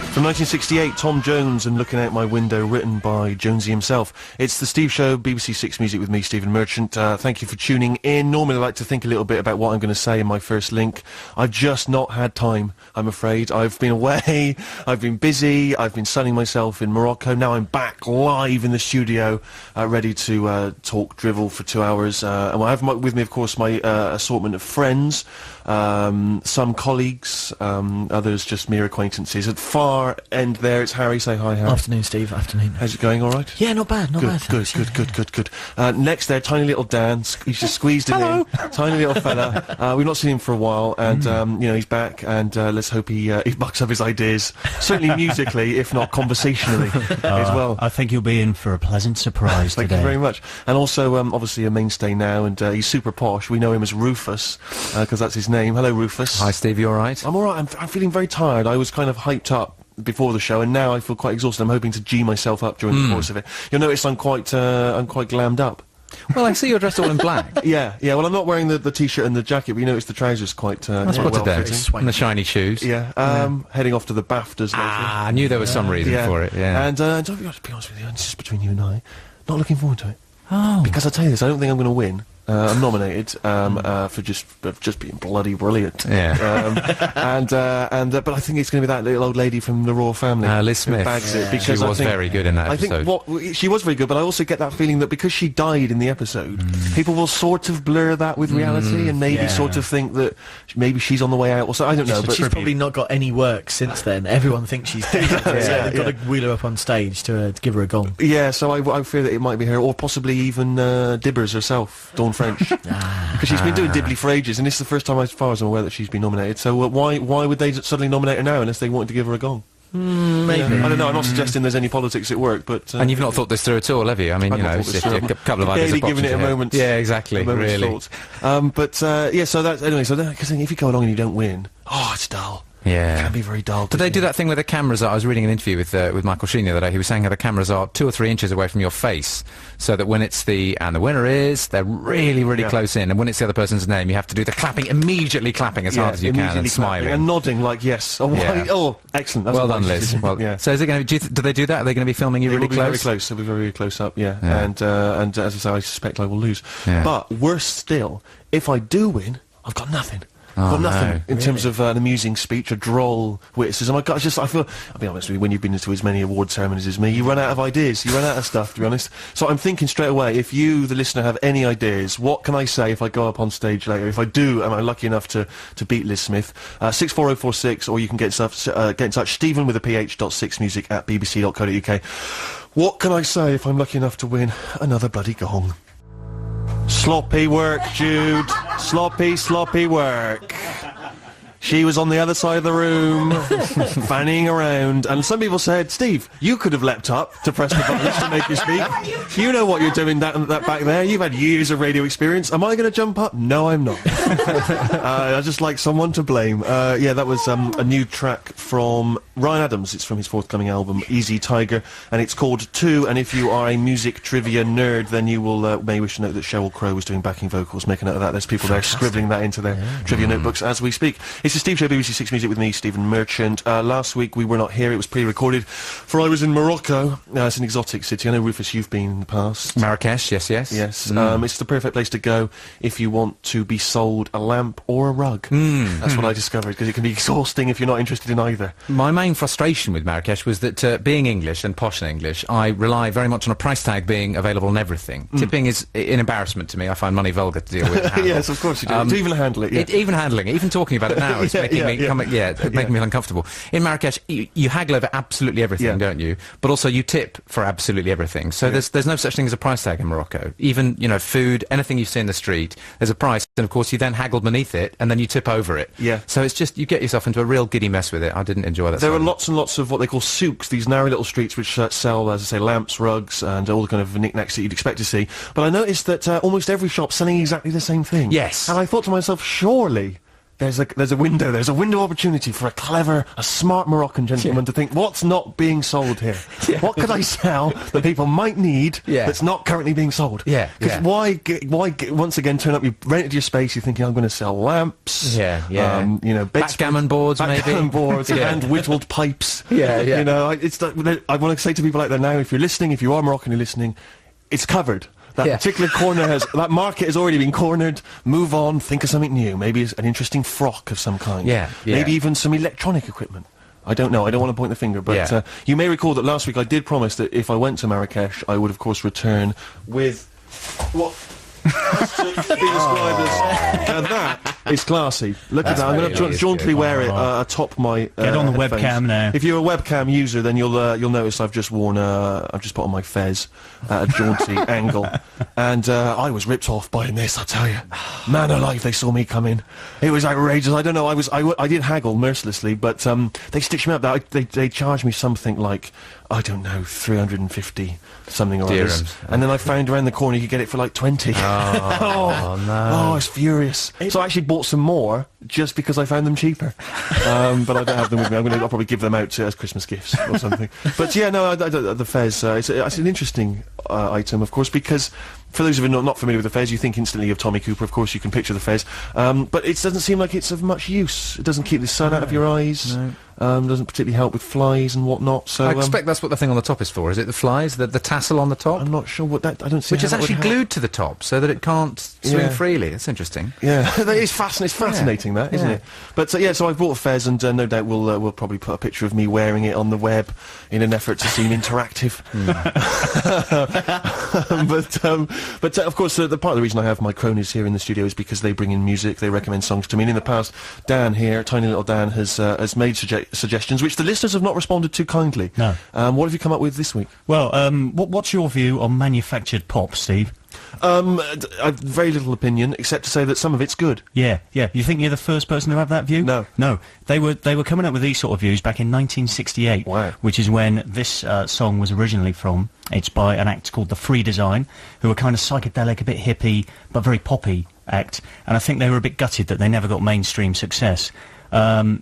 From 1968, Tom Jones and Looking Out My Window, written by Jonesy himself. It's The Steve Show, BBC6 Music with me, Stephen Merchant. Thank you for tuning in. Normally I like to think a little bit about what I'm going to say in my first link. I've just not had time, I'm afraid. I've been away, I've been busy, I've been sunning myself in Morocco. Now I'm back live in the studio, ready to talk drivel for 2 hours. And I have with me, of course, my assortment of friends, some colleagues, others just mere acquaintances. At far end there, it's Harry. Say hi, Harry. Afternoon, Steve. Afternoon. How's it going? All right? Yeah, not bad. Not bad. Good. Next there, tiny little Dan. He's just squeezed it in. Tiny little fella. We've not seen him for a while, and you know, he's back. And let's hope he bucks up his ideas. Certainly musically, if not conversationally, as well. I think you'll be in for a pleasant surprise today. Thank you very much. And also, obviously, a mainstay now, and he's super posh. We know him as Rufus, because that's his name. Hello, Rufus. Hi, Steve. You all right? I'm all right. I'm feeling very tired. I was kind of hyped up before the show, and now I feel quite exhausted. I'm hoping to G myself up during the course of it. You'll notice I'm quite glammed up. Well, I see you're dressed all in black. Yeah. Well, I'm not wearing the t-shirt and the jacket, but you notice the trousers quite That's quite spotted well there. fitting. And the shiny shoes. Yeah. Heading off to the BAFTAs later. I knew there was some reason for it, yeah. And don't be honest with you, this is between you and I, not looking forward to it. Oh. Because I tell you this, I don't think I'm going to win. I'm nominated for just being bloody brilliant. Yeah. But I think it's going to be that little old lady from the Royal Family, Liz Smith. who bags it, because she was very good in that episode. I think she was very good, but I also get that feeling that because she died in the episode, people will sort of blur that with reality and maybe sort of think that maybe she's on the way out. Or so I don't know. But she's probably not got any work since then. Everyone thinks she's dead. They've got to wheel her up on stage to give her a gong. Yeah, so I fear that it might be her, or possibly even Dibbers herself, Dawn French. Because she's been doing Dibley for ages, and this is the first time, as far as I'm aware, that she's been nominated. So why would they suddenly nominate her now unless they wanted to give her a gong? Maybe. I don't know. I'm not suggesting there's any politics at work, but and you've not thought this through at all, have you? I mean, you know, it's a couple of ideas. Giving it a moment. Yeah, exactly. Really. Yeah. So that's anyway. So because if you go along and you don't win, it's dull. Yeah. It can be very dull. Do they do that thing where the cameras are... I was reading an interview with Michael Sheen the other day. He was saying how the cameras are 2 or 3 inches away from your face, so that when it's and the winner is, they're really, really close in, and when it's the other person's name, you have to do the clapping, immediately clapping as hard as you can, and smiling. And nodding like yes. Oh, excellent. That's well done, Liz. Well, So is it going to... Do they do that? Are they going to be filming you really close? Very close. They'll be very close up, yeah. And as I say, I suspect I will lose. Yeah. But worse still, if I do win, I've got nothing. Got nothing in terms of an amusing speech, a droll witticism. I feel, I'll be honest with you, when you've been to as many award ceremonies as me, you run out of ideas, you run out of stuff, to be honest. So I'm thinking straight away, if you, the listener, have any ideas, what can I say if I go up on stage later? If I do, am I lucky enough to beat Liz Smith? 64046, or you can get in touch, Stephen with a ph.6music at bbc.co.uk. What can I say if I'm lucky enough to win another bloody gong? Sloppy work, Jude. Sloppy work. She was on the other side of the room, fanning around, and some people said, Steve, you could have leapt up to press the buttons to make you speak. You know what you're doing that back there. You've had years of radio experience. Am I going to jump up? No, I'm not. I just like someone to blame. Yeah, that was a new track from Ryan Adams. It's from his forthcoming album, Easy Tiger, and it's called 2, and if you are a music trivia nerd, then you will may wish to note that Sheryl Crow was doing backing vocals. Make a note of that. There's people there scribbling that into their trivia notebooks as we speak. It's the Steve Show, BBC6 Music with me, Stephen Merchant. Last week we were not here, it was pre-recorded, for I was in Morocco. It's an exotic city. I know, Rufus, you've been in the past. Marrakesh, yes. Yes. It's the perfect place to go if you want to be sold a lamp or a rug. That's what I discovered, because it can be exhausting if you're not interested in either. My main frustration with Marrakesh was that, being English and posh English, I rely very much on a price tag being available on everything. Tipping is an embarrassment to me. I find money vulgar to deal with. Yes, of course you do. To even handle it, yeah. Even handling it, even talking about it now, it's making me uncomfortable. In Marrakesh, you haggle over absolutely everything, don't you? But also you tip for absolutely everything. So there's no such thing as a price tag in Morocco. Even, you know, food, anything you see in the street, there's a price, and of course you then haggle beneath it, and then you tip over it. Yeah. So it's just, you get yourself into a real giddy mess with it. I didn't enjoy that. There are lots and lots of what they call souks, these narrow little streets which sell, as I say, lamps, rugs, and all the kind of knickknacks that you'd expect to see. But I noticed that almost every shop's selling exactly the same thing. Yes. And I thought to myself, surely there's a window opportunity for a smart Moroccan gentleman to think, what's not being sold here? What could I sell that people might need that's not currently being sold? Because why once again turn up? You rented your space. You're thinking, I'm going to sell lamps. You know, backgammon boards, and whittled pipes. You know, it's like, I want to say to people out there now, if you're listening, if you are Moroccan, you're listening, it's covered. That particular corner that market has already been cornered. Move on, think of something new. Maybe it's an interesting frock of some kind. Maybe even some electronic equipment. I don't know, I don't want to point the finger, but you may recall that last week I did promise that if I went to Marrakesh, I would of course return with what has to be described as that is classy. Look at that. I'm going to jauntily wear it atop my get on the headphones. webcam now. If you're a webcam user, then you'll notice I've just worn I've just put on my fez at a jaunty angle, and I was ripped off by this. I tell you, man alive, they saw me come in. It was outrageous. I don't know. I did haggle mercilessly, but they stitched me up. They charged me something like, I don't know, 350 something or other. And then I found around the corner you could get it for like 20. Oh, no. Oh, I was furious. So I actually bought some more just because I found them cheaper. But I don't have them with me. I'll probably give them out as Christmas gifts or something. But yeah, no, the fez, it's an interesting item, of course, because for those of you not familiar with the fez, you think instantly of Tommy Cooper. Of course, you can picture the fez. But it doesn't seem like it's of much use. It doesn't keep the sun out of your eyes. Doesn't particularly help with flies and whatnot. So I expect that's what the thing on the top is for. Is it the flies? The tassel on the top? I'm not sure what that. I don't see. Which is actually glued to the top so that it can't swing freely. It's interesting. Yeah, that is fascinating. It's fascinating, that, isn't it? But yeah, so I bought a fez, and no doubt we'll probably put a picture of me wearing it on the web in an effort to seem interactive. But of course, the part of the reason I have my cronies here in the studio is because they bring in music, they recommend songs to me. And in the past, Dan here, tiny little Dan, has made suggestions which the listeners have not responded to kindly. No. What have you come up with this week? Well, what's your view on manufactured pop, Steve? I've very little opinion, except to say that some of it's good. Yeah. You think you're the first person to have that view? No. They were coming up with these sort of views back in 1968. Wow. Which is when this song was originally from. It's by an act called the Free Design, who are kind of psychedelic, a bit hippie, but very poppy act. And I think they were a bit gutted that they never got mainstream success. And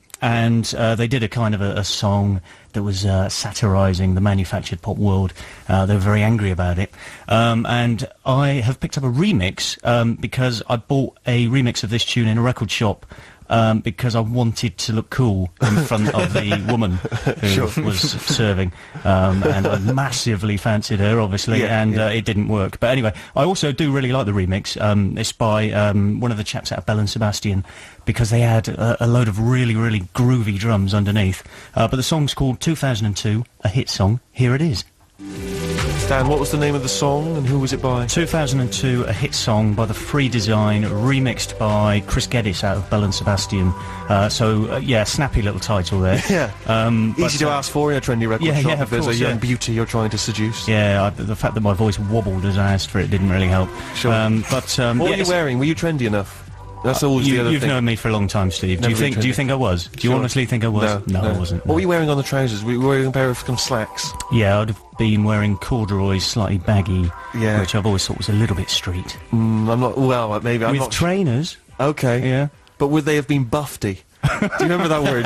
they did a kind of a song that was satirising the manufactured pop world. They were very angry about it. And I have picked up a remix because I bought a remix of this tune in a record shop because I wanted to look cool in front of the woman who was serving. And I massively fancied her, obviously, it didn't work. But anyway, I also do really like the remix. It's by one of the chaps out of Bell and Sebastian, because they had a load of really, really groovy drums underneath. But the song's called 2002, a hit song. Here it is. Dan, what was the name of the song and who was it by? 2002, a hit song by the Free Design, remixed by Chris Geddes out of Bell and Sebastian. Yeah, snappy little title there. Easy to ask for in a trendy record shop if there's a young beauty you're trying to seduce. Yeah, the fact that my voice wobbled as I asked for it didn't really help. Sure. What were you wearing? Were you trendy enough? That's always the other thing. You've known me for a long time, Steve. Do you think I was? Do you honestly think I was? No, I wasn't. What were you wearing on the trousers? Were you wearing a pair of slacks? Yeah, I'd have been wearing corduroys, slightly baggy, which I've always thought was a little bit street. I'm not. Well, maybe I'm with not. Trainers. Okay. Yeah. But would they have been buffy? Do you remember that word?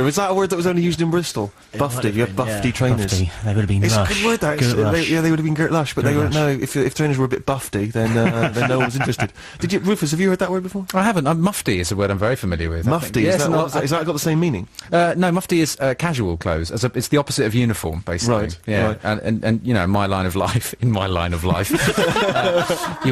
Was that a word that was only used in Bristol? Buffy. You had buffy trainers. Buffy. They would have been It's lush. a good word, that. They would have been Gert Lush, but they weren't. No, if trainers were a bit buffy, then no one was interested. Did you, Rufus? Have you heard that word before? I haven't. Mufti is a word I'm very familiar with. Mufti. Is that got the same meaning? No, mufti is casual clothes. It's the opposite of uniform, basically. Right. Yeah. Right. And you know, in my line of life, you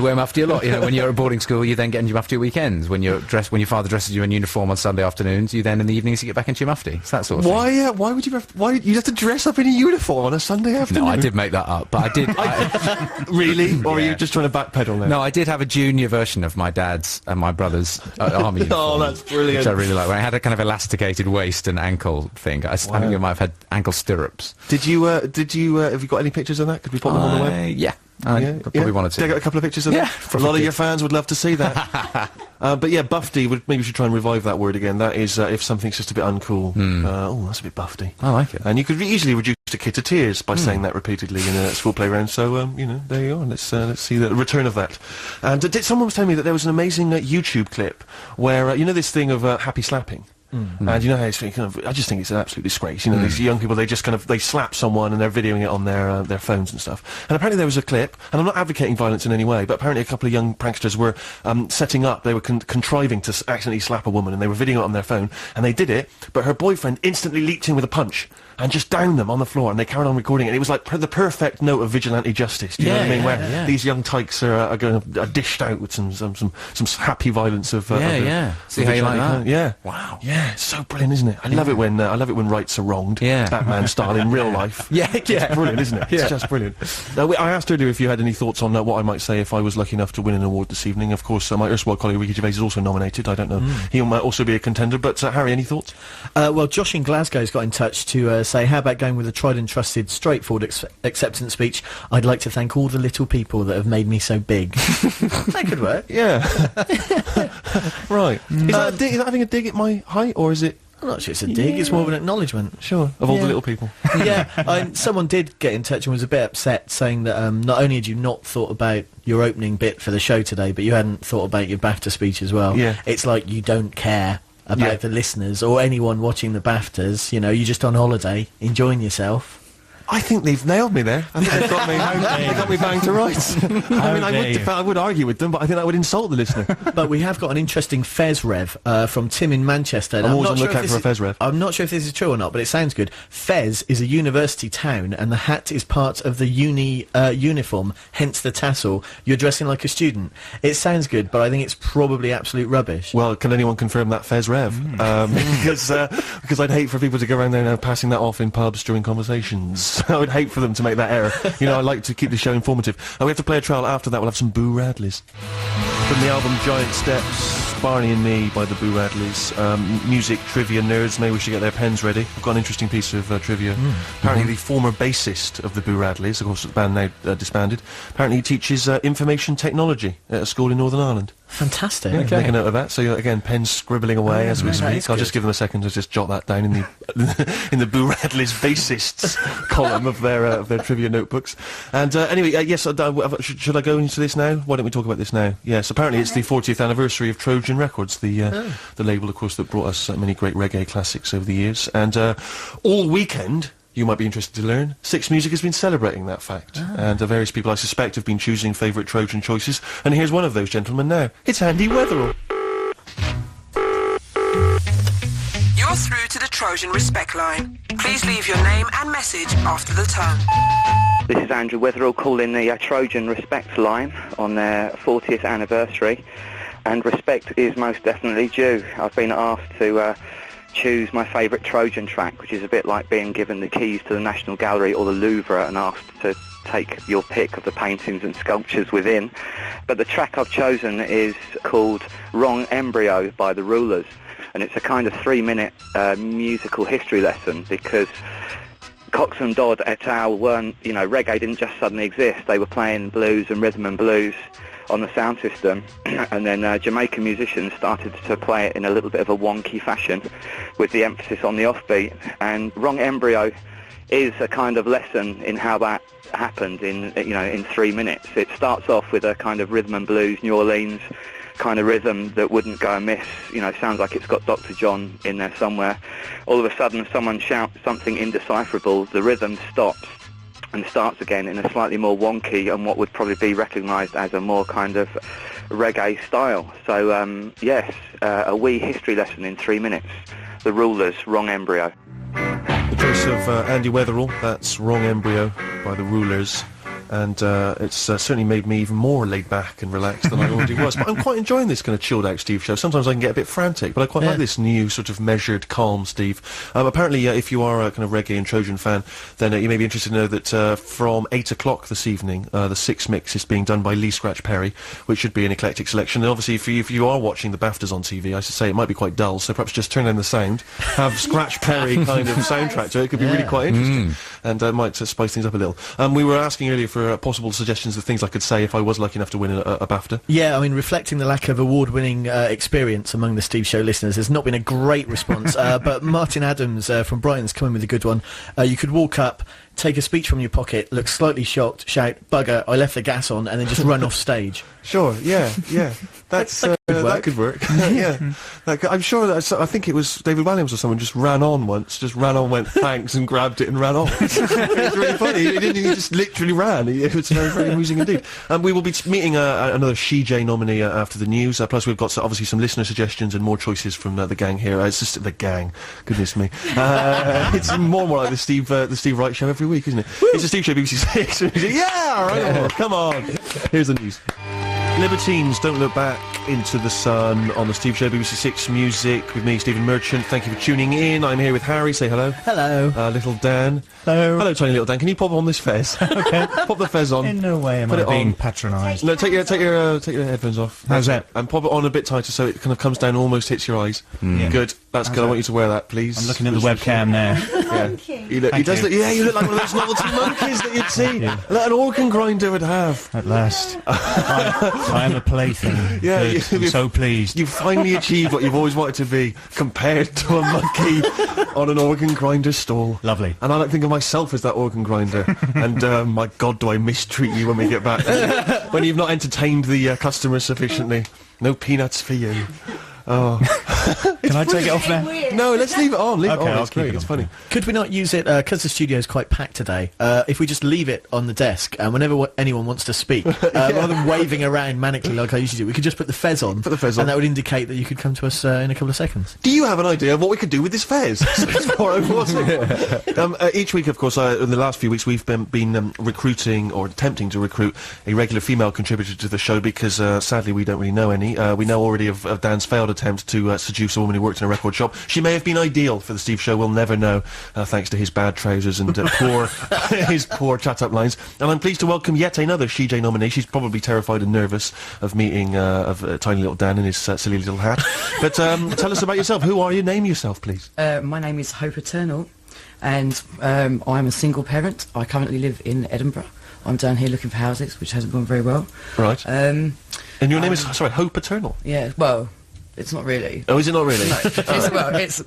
wear mufti a lot. You know, when you're at boarding school, you then get into your mufti at weekends. When your father dresses you in uniform on Sunday afternoons, you then in the evenings you get back into your mufti. It's that sort of thing. Why would you? Why you have to dress up in a uniform on a Sunday afternoon? No, I did make that up, but I did. Really? Or are you just trying to backpedal now? No, I did have a junior version of my dad's and my brother's army uniform. Oh, that's brilliant. Which I really like. Where I had a kind of elasticated waist and ankle thing. I think I might have had ankle stirrups. Did you? Have you got any pictures of that? Could we put them on the web? Yeah. I probably wanted to. Dig out a couple of pictures of that? A lot of your fans would love to see that. But yeah, buffy, maybe we should try and revive that word again. That is if something's just a bit uncool. Oh, that's a bit buffy. I like it. And you could easily reduce a kid to tears by saying that repeatedly in a school playground. So, you know, there you are. Let's see the return of that. And someone was telling me that there was an amazing YouTube clip where, you know, this thing of happy slapping. And you know how it's kind of, I just think it's an absolute disgrace. You know, these young people, they just kind of, they slap someone and they're videoing it on their phones and stuff. And apparently there was a clip, and I'm not advocating violence in any way, but apparently a couple of young pranksters were setting up, they were contriving to accidentally slap a woman, and they were videoing it on their phone, and they did it, but her boyfriend instantly leaped in with a punch and just downed them on the floor, and they carried on recording it. And it was like the perfect note of vigilante justice. Do you know what I mean? Where these young tykes are going to dished out with some happy violence of See how you like that? Yeah. Wow. Yeah, it's so brilliant, isn't it? I love it when rights are wronged. Yeah. Batman style in real life. It's brilliant, isn't it? It's just brilliant. I asked earlier if you had any thoughts on what I might say if I was lucky enough to win an award this evening. Of course, my erstwhile colleague Ricky Gervais is also nominated. I don't know. He might also be a contender. But Harry, any thoughts? Well, Josh in Glasgow's got in touch to say, how about going with a tried and trusted, straightforward acceptance speech? I'd like to thank all the little people that have made me so big. That could work. Yeah. Right. Is that having a dig at my height, or is it... I'm not sure it's a dig, it's more of an acknowledgement. Sure. Of all the little people. Someone did get in touch and was a bit upset, saying that not only had you not thought about your opening bit for the show today, but you hadn't thought about your BAFTA speech as well. Yeah. It's like you don't care about the listeners or anyone watching the BAFTAs. You know, you're just on holiday, enjoying yourself. I think they've nailed me there. I think they've got me. They got me banged to rights. I mean, I would argue with them, but I think that would insult the listener. But we have got an interesting Fez Rev from Tim in Manchester. I'm always on the lookout for a Fez Rev. I'm not sure if this is true or not, but it sounds good. Fez is a university town, and the hat is part of the uni uniform, hence the tassel. You're dressing like a student. It sounds good, but I think it's probably absolute rubbish. Well, can anyone confirm that Fez Rev? Because I'd hate for people to go around there now passing that off in pubs during conversations. I would hate for them to make that error. You know, I like to keep the show informative. We have to play a trial. After that, we'll have some Boo Radleys. From the album Giant Steps, Barney and Me by the Boo Radleys. Music trivia nerds may wish to get their pens ready. I've got an interesting piece of trivia. Apparently the former bassist of the Boo Radleys, of course the band now disbanded, apparently he teaches information technology at a school in Northern Ireland. Fantastic. Yeah, make a note of that. So again, pens scribbling away as we speak. I'll just give them a second to just jot that down in the in the Boo Radleys bassists column of their trivia notebooks. And anyway, yes, should I go into this now? Why don't we talk about this now? Yes, apparently it's the 40th anniversary of Trojan Records, the label, of course, that brought us many great reggae classics over the years. And all weekend, you might be interested to learn, Six Music has been celebrating that fact. And various people, I suspect, have been choosing favourite Trojan choices. And here's one of those gentlemen now. It's Andy Weatherall. You're through to the Trojan Respect line. Please leave your name and message after the tone. This is Andrew Weatherall calling the Trojan Respect line on their 40th anniversary. And respect is most definitely due. I've been asked to choose my favourite Trojan track, which is a bit like being given the keys to the National Gallery or the Louvre and asked to take your pick of the paintings and sculptures within. But the track I've chosen is called Wrong Embryo by the Rulers, and it's a kind of 3-minute musical history lesson, because Cox and Dodd et al. Weren't, you know, reggae didn't just suddenly exist. They were playing blues and rhythm and blues on the sound system, and then Jamaican musicians started to play it in a little bit of a wonky fashion with the emphasis on the offbeat. And Wrong Embryo is a kind of lesson in how that happened in 3 minutes. It starts off with a kind of rhythm and blues, New Orleans kind of rhythm that wouldn't go amiss. You know, sounds like it's got Dr. John in there somewhere. All of a sudden someone shouts something indecipherable, the rhythm stops and starts again in a slightly more wonky and what would probably be recognised as a more kind of reggae style. So yes, a wee history lesson in 3 minutes. The Rulers, Wrong Embryo. The choice of Andy Weatherall, that's Wrong Embryo by the Rulers. And it's certainly made me even more laid back and relaxed than I already was. But I'm quite enjoying this kind of chilled out Steve show. Sometimes I can get a bit frantic, but I quite like this new sort of measured, calm Steve. Apparently, if you are a kind of reggae and Trojan fan, then you may be interested to know that from 8 o'clock this evening, the Six Mix is being done by Lee Scratch Perry, which should be an eclectic selection. And obviously, if you are watching the BAFTAs on TV, I should say it might be quite dull, so perhaps just turn down the sound, have Scratch Perry kind of soundtrack to it. It could be really quite interesting, and might spice things up a little. We were asking earlier for for possible suggestions of things I could say if I was lucky enough to win a BAFTA. Yeah, I mean, reflecting the lack of award-winning experience among the Steve Show listeners, there's not been a great response. But Martin Adams from Brighton's come in with a good one. You could walk up, take a speech from your pocket, look slightly shocked, shout, "Bugger, I left the gas on," and then just run off stage. Sure, yeah. That could work. Yeah. I'm sure that, I think it was David Williams or someone just ran on, went thanks, and grabbed it and ran off. It was really funny. He just literally ran. It was very, very amusing indeed. We will be meeting another CJ nominee after the news. Plus we've got obviously some listener suggestions and more choices from the gang here. It's just the gang. Goodness me. It's more and more like the Steve Wright show every week, isn't it? Woo! It's the Steve Show BBC6. Yeah, right. Come on. Here's the news. Libertines, Don't Look Back into the Sun on the Steve Show, BBC6 Music, with me, Stephen Merchant. Thank you for tuning in. I'm here with Harry. Say hello. Hello. Little Dan. Hello. Hello, tiny little Dan. Can you pop on this fez? Okay. Pop the fez on. In no way am I being patronised. No, take your headphones off. How's that? And pop it on a bit tighter so it kind of comes down and almost hits your eyes. Yeah. Good. That's good. I want you to wear that, please. I'm looking at the webcam now. Yeah. You look like one of those novelty monkeys that you'd see. Yeah. That an organ grinder would have. At last. I am a plaything. Yeah, I'm so pleased. You've finally achieved what you've always wanted to be, compared to a monkey on an organ grinder stall. Lovely. And I like to think of myself as that organ grinder. And my God, do I mistreat you when we get back. When you've not entertained the customers sufficiently. No peanuts for you. Oh. Can I take it off now? No, let's leave it on. Leave it on. It's great. It's funny. Could we not use it, because the studio's quite packed today, if we just leave it on the desk, and whenever anyone wants to speak, rather than waving around manically like I usually do, we could just put the fez on. Put the fez on. And that would indicate that you could come to us in a couple of seconds. Do you have an idea of what we could do with this fez? Each week, of course, in the last few weeks, we've been recruiting, or attempting to recruit, a regular female contributor to the show, because sadly we don't really know any. We know already of Dan's failed attempt to seduce a woman who worked in a record shop. She may have been ideal for the Steve Show, we'll never know, thanks to his bad trousers and his poor chat-up lines. And I'm pleased to welcome yet another CJ nominee. She's probably terrified and nervous of meeting tiny little Dan in his silly little hat. But tell us about yourself. Who are you? Name yourself, please. My name is Hope Eternal, and I'm a single parent. I currently live in Edinburgh. I'm down here looking for houses, which hasn't gone very well. Right. And your name is, sorry, Hope Eternal? Yeah, well... It's not really. Oh, is it not really? No.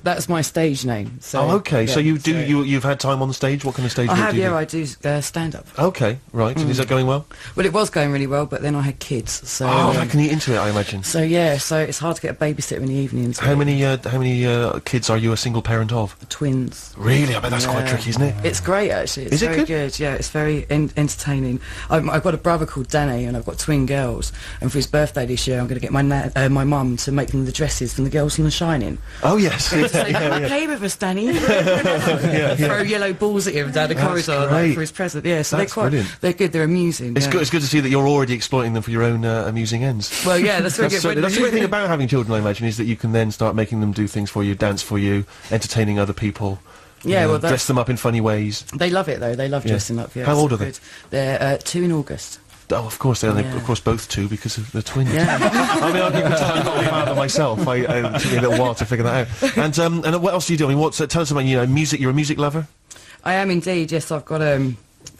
That's my stage name. So, okay. Yeah, so you've had time on the stage. What kind of stage? I have. Yeah, I do stand up. Okay, right. And is that going well? Well, it was going really well, but then I had kids. So that can eat into it, I imagine. So yeah, so it's hard to get a babysitter in the evenings. How many kids are you a single parent of? Twins. Really? I bet that's quite tricky, isn't it? It's great, actually. It's very good? Yeah, it's very entertaining. I've got a brother called Danny, and I've got twin girls. And for his birthday this year, I'm going to get my mum to make them the dresses from the girls from The Shining. Oh yes. Play with us, Danny. Throw yellow balls at him down the corridor for his present. Yeah, so they're good. They're amusing. It's good to see that you're already exploiting them for your own amusing ends. Well, yeah, that's very good. That's the great thing about having children, I imagine, is that you can then start making them do things for you, dance for you, entertaining other people. Yeah, well, dress them up in funny ways. They love it though. They love dressing up. Yeah. How old are they? They're 2 in August. Oh, of course, they're of course both 2 because of the twins. Yeah. I mean, I can tell I'm not a father myself. It took me a little while to figure that out. And what else do you do? I mean, tell us about music. You're a music lover? I am indeed. Yes, I've got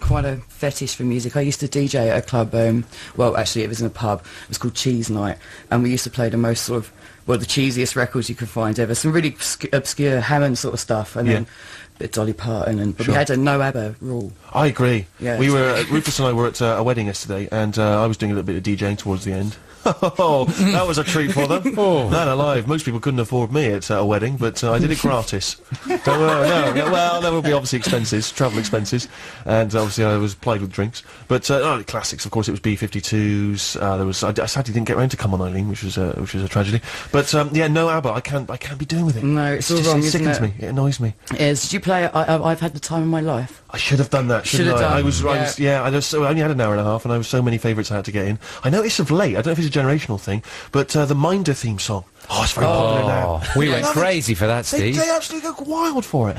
quite a fetish for music. I used to DJ at a club. Well, actually, it was in a pub. It was called Cheese Night, and we used to play the most sort of the cheesiest records you could find ever. Some really obscure Hammond sort of stuff, and then a bit of Dolly Parton, but we had a no ABBA rule. I agree. Yeah, Rufus and I were at a wedding yesterday, and I was doing a little bit of DJing towards the end. Oh, that was a treat for them. Man alive, most people couldn't afford me at a wedding, but I did it gratis. Well, there will be obviously expenses, travel expenses, and obviously I was plied with drinks. But classics, of course, it was B-52s. I sadly didn't get around to Come On Eileen, which was a tragedy. But no ABBA, I can't be doing with it. No, it's all wrong. It sickens me. It annoys me. Did you play I've Had the Time of My Life? I should have done that, shouldn't I? I only had an hour and a half, and I was so many favourites I had to get in. I noticed of late, I don't know if it's a generational thing, but the Minder theme song. Oh, it's very popular now. We went crazy for that, Steve. They absolutely go wild for it.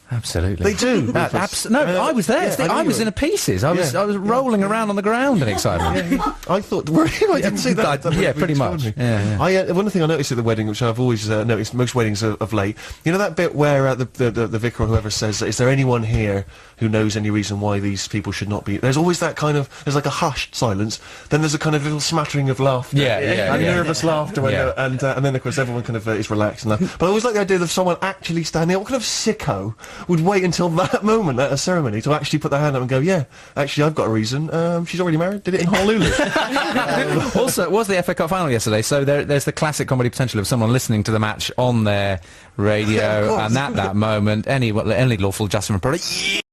Absolutely. They do. I was there. I was in pieces. I was rolling around on the ground in excitement. I thought, I didn't see that. Yeah, pretty much. Yeah. One thing I noticed at the wedding, which I've always noticed most weddings of late, you know that bit where the vicar or whoever says, is there anyone here who knows any reason why these people should not be... There's always that kind of... There's like a hushed silence, then there's a kind of little smattering of laughter. Nervous laughter, and then, of course, everyone kind of is relaxed and laugh. But I always like the idea of someone actually standing there. What kind of sicko would wait until that moment at a ceremony to actually put their hand up and go, yeah, actually, I've got a reason. She's already married. Did it in Honolulu. Also, it was the FA Cup final yesterday, so there's the classic comedy potential of someone listening to the match on their radio, and at that moment, any lawful adjustment product.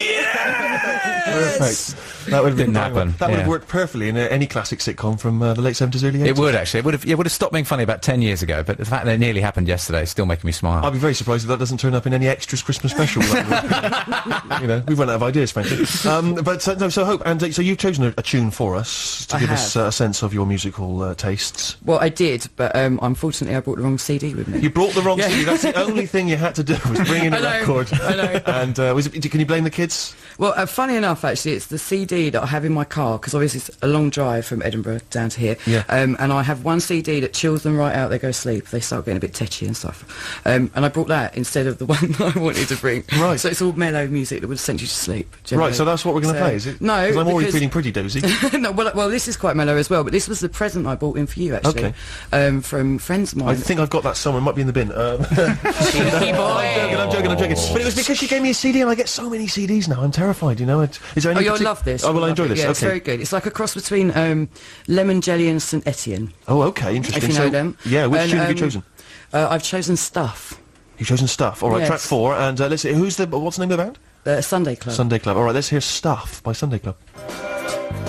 Perfect. That would didn't happen. That would have worked perfectly in any classic sitcom from the late 70s, early 80s. It would actually. It would have stopped being funny about 10 years ago. But the fact that it nearly happened yesterday is still making me smile. I'd be very surprised if that doesn't turn up in any extras Christmas special. You know, we've run out of ideas, frankly. So Hope, and so you've chosen a tune for us to give us a sense of your musical tastes. Well, I did, but unfortunately, I brought the wrong CD with me. You brought the wrong CD. That's the only thing you had to do was bring in a record. I know. And can you blame the kids? Well, funny enough, actually, it's the CD that I have in my car, because obviously it's a long drive from Edinburgh down to here. Yeah. And I have one CD that chills them right out. They go to sleep. They start getting a bit tetchy and stuff. And I brought that instead of the one that I wanted to bring. Right. So it's all mellow music that would send you to sleep. Generally. Right, so that's what we're going to play, is it? No, because I'm already feeling pretty dozy. No, well, this is quite mellow as well, but this was the present I bought in for you, actually. Okay. From friends of mine. I think I've got that somewhere. It might be in the bin. Cheeky boy. I'm joking. But it was because she gave me a CD, and I get so many CDs now. I'm terrified, you know. Is there any you'll love this. Oh, will I enjoy this? Yeah, okay. It's very good. It's like a cross between Lemon Jelly and St Etienne. Oh, okay, interesting. If you know them. Yeah, which tune have you chosen? I've chosen Stuff. You've chosen Stuff. All right, Yes. track 4, and let's see. What's the name of the band? Sunday Club. Sunday Club. All right, let's hear Stuff by Sunday Club.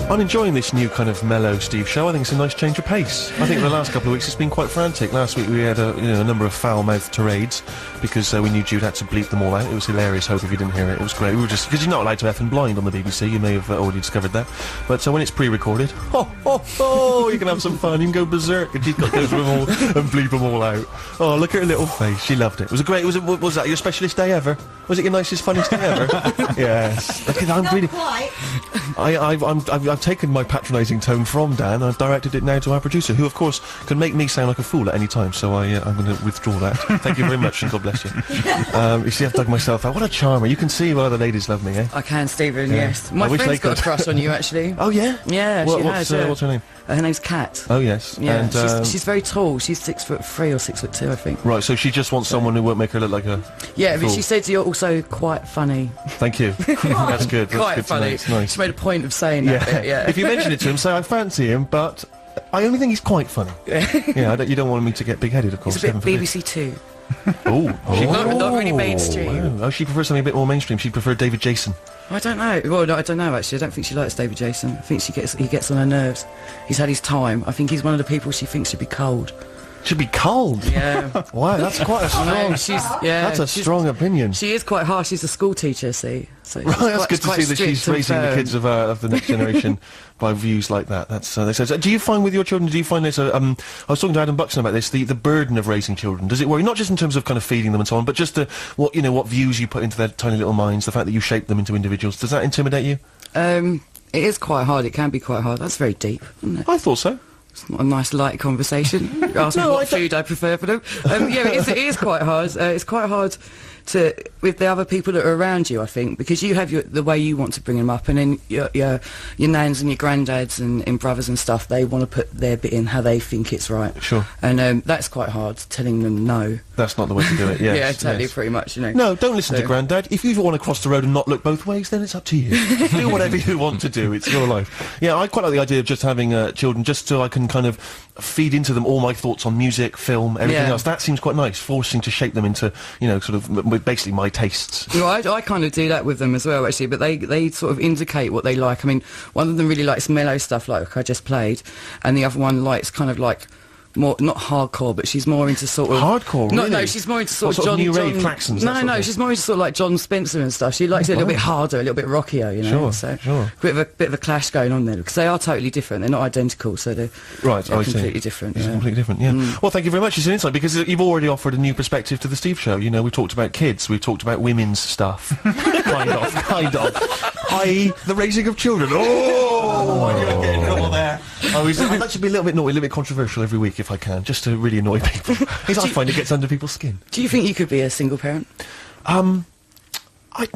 I'm enjoying this new kind of mellow Steve show. I think it's a nice change of pace. I think the last couple of weeks it's been quite frantic. Last week we had a number of foul-mouthed tirades because we knew Jude had to bleep them all out. It was hilarious, Hope, if you didn't hear it. It was great. We were just... Because you're not allowed to F and blind on the BBC. You may have already discovered that. But when it's pre-recorded, you can have some fun. You can go berserk. And she's got to go through them all and bleep them all out. Oh, look at her little face. She loved it. It was a great... Was that your specialist day ever? Was it your nicest, funniest day ever? Yes. Look, I'm really... Quite. I've taken my patronising tone from Dan. I've directed it now to our producer, who, of course, can make me sound like a fool at any time. So I'm going to withdraw that. Thank you very much, and God bless you. You see, I've dug myself out. What a charmer! You can see why the ladies love me, eh? I can, Stephen. Yeah. Yes. My friend's got a crush on you, actually. Oh yeah. Yeah, she has. What's her name? Her name's Kat. Oh yes. Yeah. And, she's very tall. She's 6'3" or 6'2", I think. Right. So she just wants someone who won't make her look like a. Yeah, fool. but she said you're also quite funny. Thank you. That's good. That's Quite good funny. It's nice. She made a point of saying that bit, yeah. If you mention it to him, say I fancy him, but I only think he's quite funny. Yeah. You don't want me to get big-headed, of course. It's a bit BBC2. Not really mainstream. Wow. Oh, she prefers something a bit more mainstream. She preferred David Jason. I don't know. Well, no, I don't know, actually. I don't think she likes David Jason. I think he gets on her nerves. He's had his time. I think he's one of the people she thinks should be cold. Should be cold? Yeah. Wow, that's quite a strong... That's a strong opinion. She is quite harsh. She's a school teacher, see. So right, that's good to see that she's raising the kids of the next generation by views like that. That's do you find with your children, do you find this... I was talking to Adam Buxton about this, the burden of raising children. Does it worry, not just in terms of kind of feeding them and so on, but just what views you put into their tiny little minds, the fact that you shape them into individuals. Does that intimidate you? It is quite hard. It can be quite hard. That's very deep, isn't it? I thought so. It's not a nice light conversation. Ask me what food I prefer for them. Yeah, it is quite hard. It's quite hard with the other people that are around you, I think, because you have the way you want to bring them up, and then your nans and your granddads and brothers and stuff, they want to put their bit in how they think it's right. Sure. And that's quite hard, telling them no. That's not the way to do it, yes. Yeah, totally, yes. pretty much, No, don't listen to Grandad. If you want to cross the road and not look both ways, then it's up to you. Do whatever you want to do. It's your life. Yeah, I quite like the idea of just having children, just so I can kind of feed into them all my thoughts on music, film, everything else. That seems quite nice, forcing to shape them into, sort of basically my tastes. Well, I kind of do that with them as well, actually, but they sort of indicate what they like. I mean, one of them really likes mellow stuff like I just played, and the other one likes kind of like more, not hardcore, but she's more into sort of... Hardcore, No, really? no, she's more into sort of What, John... New Rave, John Claxons, that no, sort of no, thing? she's more into sort of like John Spencer and stuff. She likes it a little bit harder, a little bit rockier, you know. Sure, So sure. bit of a clash going on there, because they are totally different. They're not identical, so they're completely different. It's Yeah. completely different, yeah. Well, thank you very much. It's an insight, because you've already offered a new perspective to the Steve Show. You know, we've talked about kids, we've talked about women's stuff. kind of. I.e., the raising of children. Oh, you're getting in trouble there. I'd like to be a little bit naughty, a little bit controversial every week if I can, just to really annoy people. Because I find it gets under people's skin. Do you think you could be a single parent?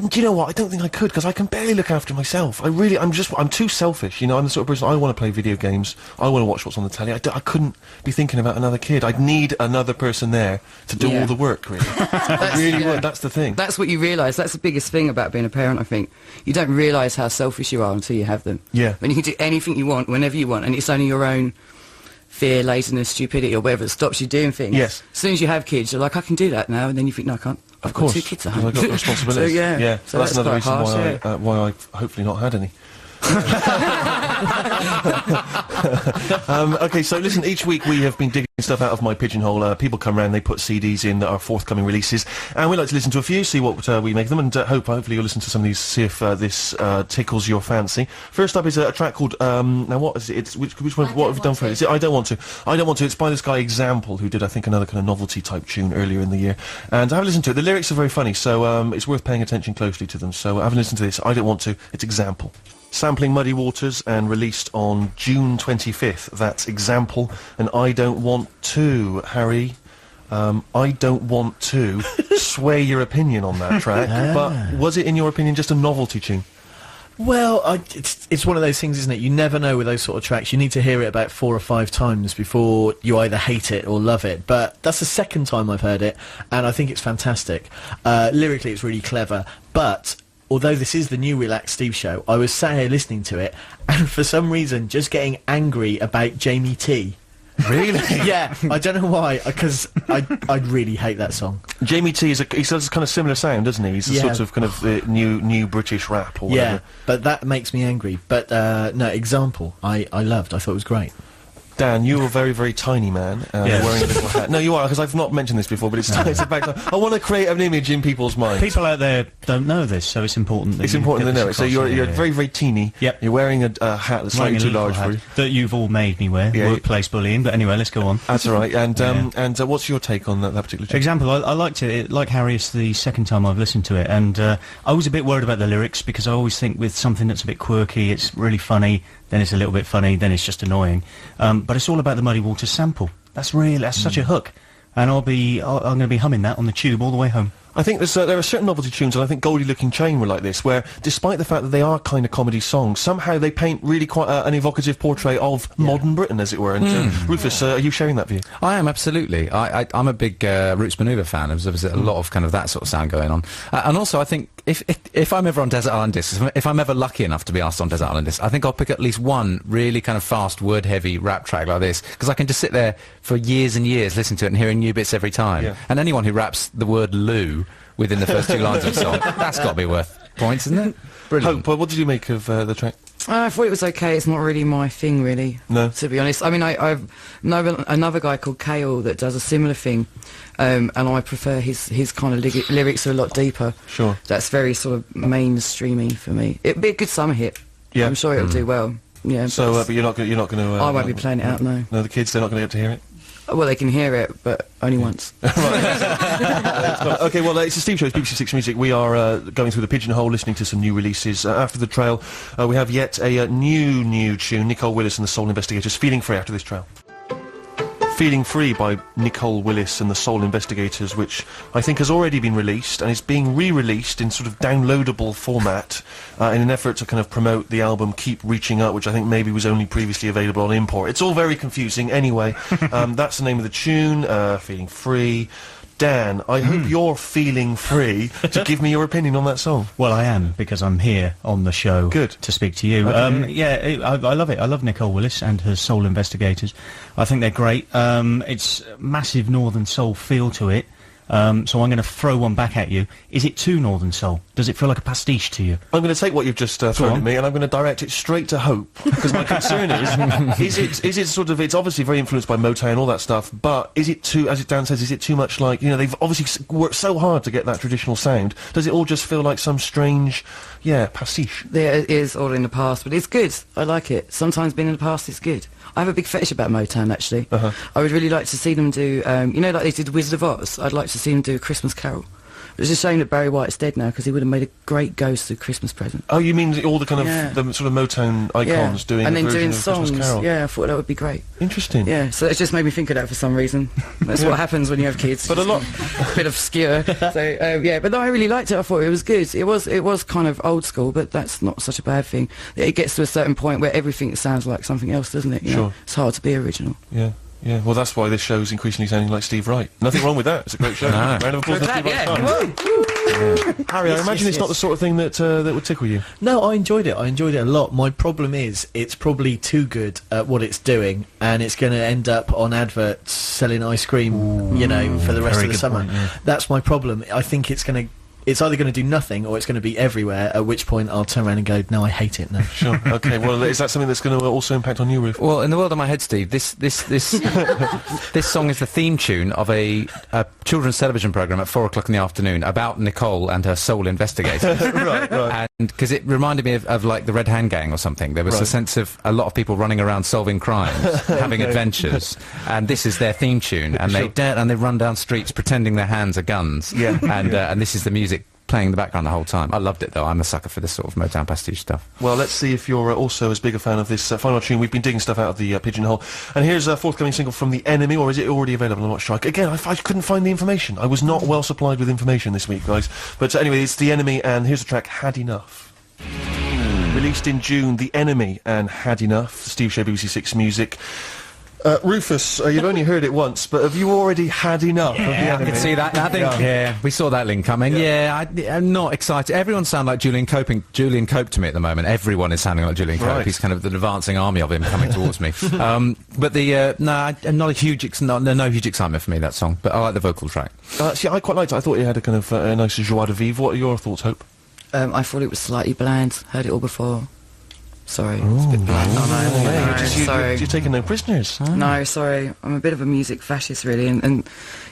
Do you know what? I don't think I could, because I can barely look after myself. I'm too selfish, you know. I'm the sort of person, I want to play video games, I want to watch what's on the telly. I couldn't be thinking about another kid. I'd need another person there to do all the work, really. I really would, that's the thing. That's what you realise. That's the biggest thing about being a parent, I think. You don't realise how selfish you are until you have them. Yeah. When you can do anything you want, whenever you want, and it's only your own fear, laziness, stupidity, or whatever that stops you doing things. Yes. As soon as you have kids, you're like, I can do that now, and then you think, no, I can't. Of course. I've got 2 kids at home. I've got responsibilities. So, yeah. So that's another quite reason harsh, why I've hopefully not had any. Okay, so listen, each week we have been digging stuff out of my pigeonhole. People come round, they put CDs in that are forthcoming releases, and we like to listen to a few, see what we make of them, and hopefully you'll listen to some of these, see if this tickles your fancy. First up is a track called, now what is it? It's, which one, what have we done for it? Is it I Don't Want To? I Don't Want To, it's by this guy Example, who did, I think, another kind of novelty type tune earlier in the year, and have a listen to it. The lyrics are very funny, so it's worth paying attention closely to them, so have a listen to this. I Don't Want To, it's Example. Sampling Muddy Waters and released on June 25th. That's Example, and I Don't Want To. Harry, I don't want to sway your opinion on that track, but was it, in your opinion, just a novelty tune? Well, it's one of those things, isn't it? You never know with those sort of tracks. You need to hear it about 4 or 5 times before you either hate it or love it. But that's the second time I've heard it, and I think it's fantastic. Lyrically, it's really clever, but... although this is the new Relaxed Steve Show, I was sat here listening to it, and for some reason just getting angry about Jamie T. Really? Yeah, I don't know why, because I really hate that song. Jamie T he does a kind of similar sound, doesn't he? He's a sort of kind of new British rap or whatever. Yeah, but that makes me angry. But no, Example, I loved. I thought it was great. Dan, you're a very, very tiny man, Yes. wearing a little hat. No, you are, because I've not mentioned this before, but it's a fact. I want to create an image in people's minds. People out there don't know this, so it's important that It's you important get to know it. this So across. you're Yeah. very, very teeny. Yep. You're wearing a hat that's slightly Wearing a too little large for hat you. that you've all made me wear. Yeah, Workplace bullying, but anyway, let's go on. That's all right. And what's your take on that particular tune? Example, I liked it. Like Harry, it's the second time I've listened to it, and I was a bit worried about the lyrics, because I always think with something that's a bit quirky, it's really funny, then it's a little bit funny, then it's just annoying. But it's all about the Muddy Waters sample. That's such a hook, and I'm going to be humming that on the tube all the way home. I think there are certain novelty tunes, and I think Goldie Looking Chain were like this, where despite the fact that they are kind of comedy songs, somehow they paint really quite an evocative portrait of modern Britain, as it were. And Rufus, are you sharing that view? I am, absolutely. I'm a big Roots Maneuver fan. There's a lot of kind of that sort of sound going on. And also, I think if I'm ever on Desert Island Discs, if I'm ever lucky enough to be asked on Desert Island Discs, I think I'll pick at least one really kind of fast, word-heavy rap track like this, because I can just sit there for years and years listening to it and hearing new bits every time. Yeah. And anyone who raps the word loo within the first 2 lines of a song, that's got to be worth points, isn't it? Brilliant. Hope, what did you make of the track? I thought it was okay. It's not really my thing, really. No. To be honest, I mean, I've known another guy called Kale that does a similar thing, and I prefer his kind of lyrics are a lot deeper. Sure. That's very sort of mainstreamy for me. It'd be a good summer hit. Yeah. I'm sure it'll do well. Yeah. So, but you're not going to. I won't be playing it out. No. No, the kids, they're not going to get to hear it. Well, they can hear it, but only once. Okay, well, it's the Steve Show, it's BBC6 Music. We are going through the pigeonhole, listening to some new releases. After the trail, we have yet a new tune, Nicole Willis and the Soul Investigators, Feeling Free, after this trail. Feeling Free by Nicole Willis and the Soul Investigators, which I think has already been released and is being re-released in sort of downloadable format in an effort to kind of promote the album Keep Reaching Up, which I think maybe was only previously available on import. It's all very confusing. Anyway, that's the name of the tune, Feeling Free. Dan, I hope you're feeling free to give me your opinion on that song. Well, I am, because I'm here on the show Good. to speak to you. Okay. I love it. I love Nicole Willis and her Soul Investigators. I think they're great. It's massive Northern Soul feel to it. So I'm going to throw one back at you. Is it too Northern Soul? Does it feel like a pastiche to you? I'm going to take what you've just thrown at me, and I'm going to direct it straight to Hope, because my concern is it sort of, it's obviously very influenced by Motown and all that stuff, but is it too, as Dan says, is it too much like, you know, they've obviously worked so hard to get that traditional sound. Does it all just feel like some strange, pastiche? There is all in the past, but it's good. I like it. Sometimes being in the past is good. I have a big fetish about Motown, actually. I would really like to see them do, like they did Wizard of Oz. I'd like to see them do A Christmas Carol. It's a shame that Barry White's dead now, because he would have made a great ghost of Christmas present. Oh, you mean all the kind of the sort of Motown icons doing and a then version doing of songs. Christmas Carol? Yeah, I thought that would be great. Interesting. Yeah, so it just made me think of that for some reason. That's what happens when you have kids. But a lot, a bit obscure. So but no, I really liked it. I thought it was good. It was kind of old school, but that's not such a bad thing. It gets to a certain point where everything sounds like something else, doesn't it? You know? It's hard to be original. Yeah. Yeah, well, that's why this show's increasingly sounding like Steve Wright. Nothing wrong with that. It's a great show. Round of applause for Steve Wright. Harry, I imagine it's not the sort of thing that that would tickle you. No, I enjoyed it. I enjoyed it a lot. My problem is it's probably too good at what it's doing, and it's going to end up on adverts selling ice cream, for the rest of the summer. Point, yeah. That's my problem. I think it's either going to do nothing or it's going to be everywhere, at which point I'll turn around and go, no, I hate it now. Sure. Okay, well, is that something that's going to also impact on you, Ruth? Well, in the world of my head, Steve, this this song is the theme tune of a children's television programme at 4 o'clock in the afternoon about Nicole and her soul investigator. Right. And because it reminded me of like the Red Hand Gang or something. There was a sense of a lot of people running around solving crimes, having adventures, and this is their theme tune, and they run down streets pretending their hands are guns. Yeah. And this is the music playing in the background the whole time. I loved it, though. I'm a sucker for this sort of Motown pastiche stuff. Well, let's see if you're also as big a fan of this final tune. We've been digging stuff out of the pigeonhole. And here's a forthcoming single from The Enemy, or is it already available? I'm not sure. Again, I couldn't find the information. I was not well supplied with information this week, guys. But anyway, it's The Enemy, and here's the track, Had Enough. Released in June, The Enemy and Had Enough. Steve Shea, BBC6 Music. Rufus, you've only heard it once, but have you already had enough of The Enemy? I could see that. I think, we saw that link coming. I'm not excited. Everyone sounds like Julian Cope to me at the moment. Everyone is sounding like Julian Cope. Right. He's kind of the advancing army of him coming towards me. But I'm not a huge no huge excitement for me, that song. But I like the vocal track. See, I quite liked it. I thought it had a kind of a nice joie de vivre. What are your thoughts, Hope? I thought it was slightly bland. Heard it all before. It's a bit bland. Oh, no, sorry. You're taking no prisoners. No, sorry. I'm a bit of a music fascist, really, and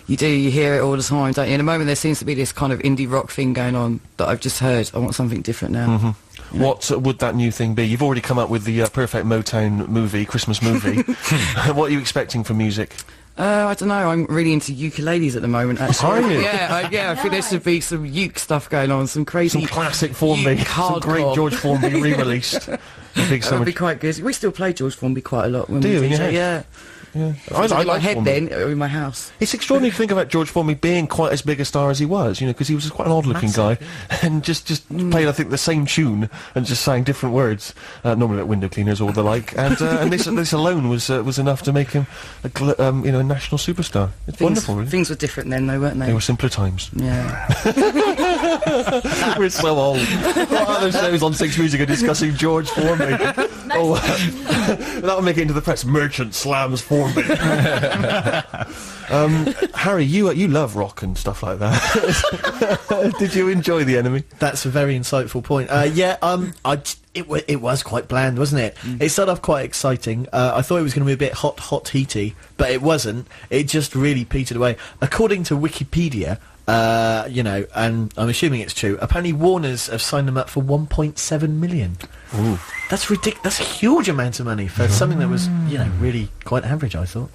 you hear it all the time, don't you? In a moment, there seems to be this kind of indie rock thing going on that I've just heard. I want something different now. What would that new thing be? You've already come up with the perfect Motown movie, Christmas movie. What are you expecting from music? I don't know. I'm really into ukuleles at the moment, actually. Are you? I think there should be some uke stuff going on, some crazy... Some classic Formby, some great George Formby re-released. That would be quite good. We still play George Formby quite a lot when Do we you? DJ. Yeah. I in my like head Formby. then, or in my house. It's extraordinary to think about George Formby being quite as big a star as he was, because he was quite an odd-looking guy, and just played, I think, the same tune and just sang different words, normally like window cleaners or the like, and this alone was enough to make him a national superstar. It's wonderful, really. Things were different then, though, weren't they? They were simpler times. Yeah. We're so old. What other shows on Six Music are discussing George Formby? That'll make it into the press. Merchant slams Formby. Harry, you love rock and stuff like that. Did you enjoy The Enemy? That's a very insightful point. It was quite bland, wasn't it? It started off quite exciting. I thought it was going to be a bit hot heaty, but it wasn't. It just really petered away. According to Wikipedia, and I'm assuming it's true, apparently Warner's have signed them up for 1.7 million. Ooh. That's ridiculous. That's a huge amount of money for something that was, really quite average, I thought.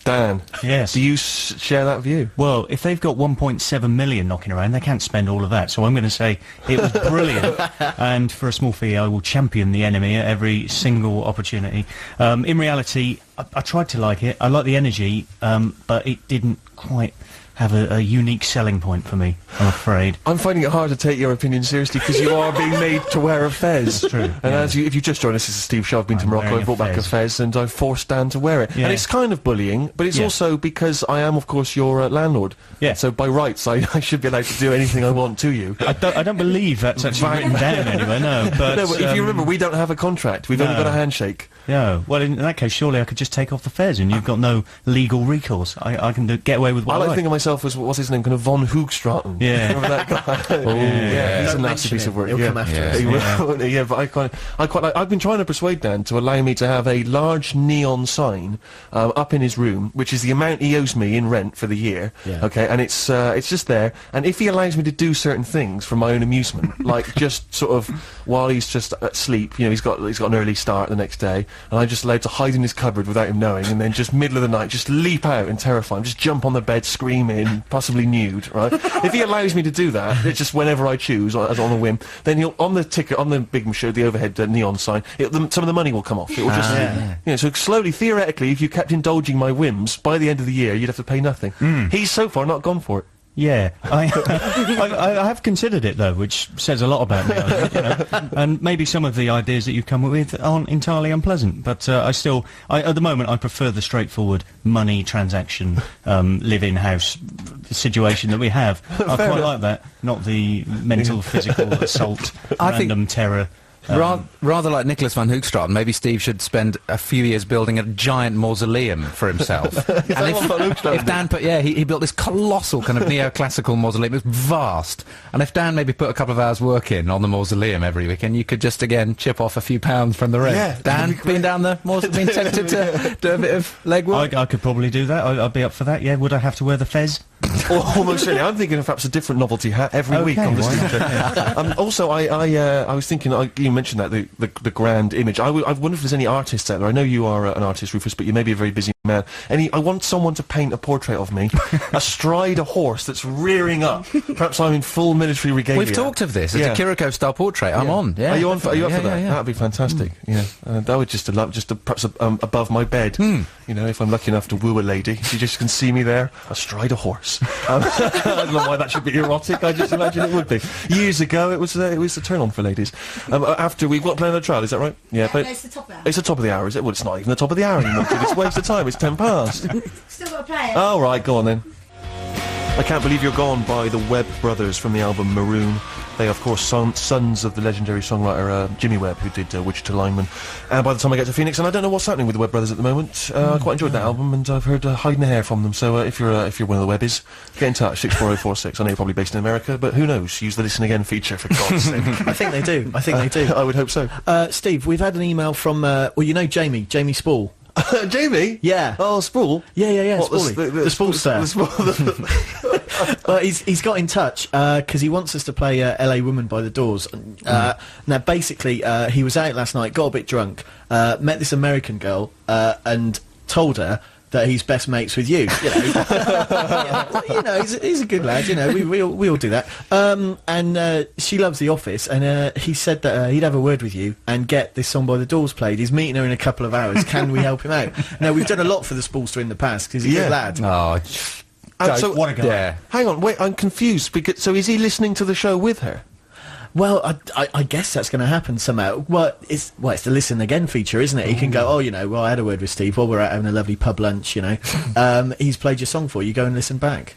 Dan, yes. Do you share that view? Well, if they've got 1.7 million knocking around, they can't spend all of that. So I'm going to say it was brilliant, and for a small fee, I will champion The Enemy at every single opportunity. In reality, I tried to like it. I like the energy, but it didn't quite have a unique selling point for me, I'm afraid. I'm finding it hard to take your opinion seriously because you are being made to wear a fez. It's true. And if you just joined us, this is Steve Shaw. I've been to Morocco, I brought back a fez, and I've forced Dan to wear it. Yeah. And it's kind of bullying, but it's also because I am, of course, your landlord. Yeah. So by rights, I should be allowed to do anything I want to you. I don't believe that's actually written down anywhere, no. But, no, but if you remember, we don't have a contract. We've only got a handshake. Yeah, well, in that case, surely I could just take off the fez and you've got no legal recourse. I can get away with what I I like like. to think of myself as, what's his name, kind of von Hoogstraten. Yeah. Remember that guy? He's a nasty piece of work. He'll come after us. He will, won't he? Yeah, but I quite like, I've been trying to persuade Dan to allow me to have a large neon sign up in his room, which is the amount he owes me in rent for the year. Yeah. Okay, and it's just there, and if he allows me to do certain things for my own amusement, like just sort of while he's just asleep, you know, he's got an early start the next day, and I'm just allowed to hide in his cupboard without him knowing, and then just middle of the night just leap out and terrify him, just jump on the bed screaming, possibly nude, right? If he allows me to do that, it's just whenever I choose, as on a whim, then he'll, on the ticket, on the big show, the overhead neon sign, some of the money will come off. It will just, you know, so slowly, theoretically, if you kept indulging my whims, by the end of the year, you'd have to pay nothing. He's so far not gone for it. Yeah, I have considered it though, which says a lot about me. You know? And maybe some of the ideas that you've come up with aren't entirely unpleasant, but at the moment, I prefer the straightforward money transaction, live-in house situation that we have. I quite like that, not the mental, physical assault, random terror. Rather like Nicholas van Hoogstraten, maybe Steve should spend a few years building a giant mausoleum for himself. And if Dan put, he built this colossal kind of neoclassical mausoleum. It was vast. And if Dan maybe put a couple of hours work in on the mausoleum every weekend, you could just again chip off a few pounds from the rent. Yeah, Dan, being down the mausoleum, being tempted to do a bit of legwork. I could probably do that. I'd be up for that. Yeah, would I have to wear the fez? Almost certainly. I'm thinking of perhaps a different novelty hat every week on this show. Also, I was thinking, you mentioned that, the grand image. I wonder if there's any artists out there. I know you are an artist, Rufus, but you may be a very busy man. I want someone to paint a portrait of me astride a horse that's rearing up. Perhaps I'm in full military regalia. We've talked of this. It's a Kirikov-style portrait. I'm on. Yeah. Are you up for that? Yeah. That'd be fantastic. Yeah. That would just perhaps above my bed. You know, if I'm lucky enough to woo a lady, she just can see me there astride a horse. I don't know why that should be erotic. I just imagine it would be. Years ago, it was a turn on for ladies. After we've got playing the trial, is that right? Yeah, but it's the top of the hour. It's the top of the hour, is it? Well, it's not even the top of the hour anymore. It's a waste of time. It's 10 past. Still got to play it. Oh, right, go on then. I Can't Believe You're Gone by the Webb Brothers from the album Maroon. They, of course, sons of the legendary songwriter Jimmy Webb, who did Wichita Lineman. And by the time I get to Phoenix, and I don't know what's happening with the Webb Brothers at the moment. I quite enjoyed that album, and I've heard Hiding the Hair from them. So if you're one of the Webbies, get in touch, 64046. I know you're probably based in America, but who knows? Use the Listen Again feature, for God's sake. I think they do. I would hope so. Steve, we've had an email from, Jamie Spall. Jamie? Yeah. Oh, Spool? Yeah. What, the Spoolster. Well, he's got in touch because he wants us to play LA Woman by the Doors. Now, basically, he was out last night, got a bit drunk, met this American girl, and told her that he's best mates with you. You know, he's a good lad. You know, we all do that. And she loves The Office, and he said that he'd have a word with you and get this song by the Doors played. He's meeting her in a couple of hours. Can we help him out? Now, we've done a lot for the Spoolster in the past because he's a good lad. Oh, so what a guy. Yeah. Hang on, wait, I'm confused. So is he listening to the show with her? Well, I guess that's going to happen somehow. It's the Listen Again feature, isn't it? He can go, I had a word with Steve while we're out having a lovely pub lunch, you know. He's played your song for you. Go and listen back.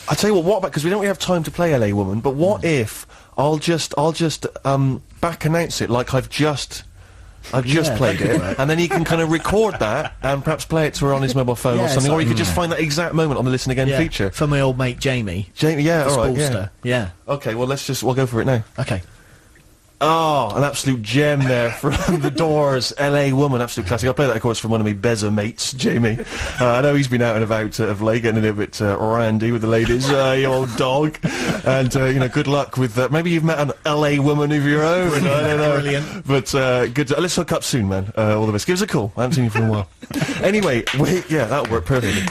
I tell you what about, because we don't really have time to play LA Woman, but what if I'll just back announce it like I've just played it, and then he can kind of record that and perhaps play it to her on his mobile phone or something, or he could just find that exact moment on the Listen Again feature. For my old mate Jamie. Yeah, the all right, Spoolster. Yeah. Okay, well we'll go for it now. Okay. Oh, an absolute gem there from The Doors, LA Woman, absolute classic. I play that, of course, from one of my Beza mates, Jamie. I know he's been out and about of late, getting a little bit randy with the ladies, you old dog. And, good luck with that. Maybe you've met an LA woman of your own. I don't know. Brilliant. But good. Let's hook up soon, man. All the best. Give us a call. I haven't seen you for a while. Anyway, that'll work perfectly.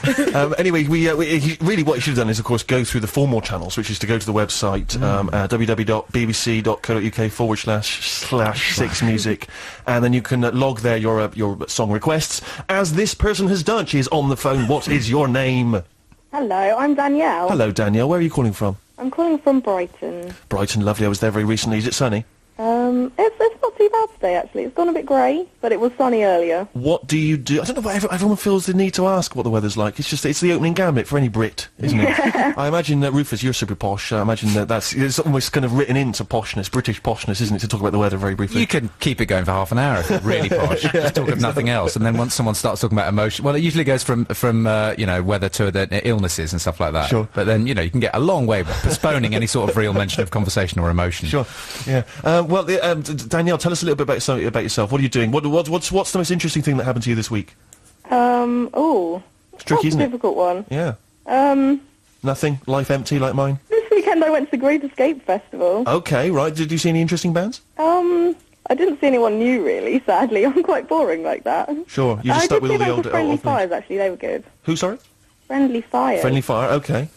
Anyway, really what you should have done is, of course, go through the formal channels, which is to go to the website, www.bbc.co.uk/6 music, and then you can log there your song requests, as this person has done. She is on the phone. What is your name? Hello, I'm Danielle. Hello, Danielle. Where are you calling from? I'm calling from Brighton. Brighton, lovely. I was there very recently. Is it sunny? It's not too bad today, actually. It's gone a bit grey, but it was sunny earlier. What do you do? I don't know why everyone feels the need to ask what the weather's like. It's the opening gambit for any Brit, isn't it? I imagine that, Rufus, you're super posh. I imagine it's almost kind of written into poshness, British poshness, isn't it, to talk about the weather very briefly? You can keep it going for half an hour if you're really posh. Just talk of nothing else, and then once someone starts talking about emotion, well, it usually goes from weather to the illnesses and stuff like that. Sure. But then, you can get a long way by postponing any sort of real mention of conversation or emotion. Sure. Yeah. Danielle, tell us a little bit about yourself. What are you doing? What's the most interesting thing that happened to you this week? It's tricky, isn't it? A difficult one. Yeah. Nothing? Life empty like mine? This weekend I went to the Great Escape Festival. Okay, right. Did you see any interesting bands? I didn't see anyone new, really, sadly. I'm quite boring like that. Sure. You just stuck with all the old... Friendly Fires, actually. They were good. Who, sorry? Friendly Fire. Friendly Fire, okay.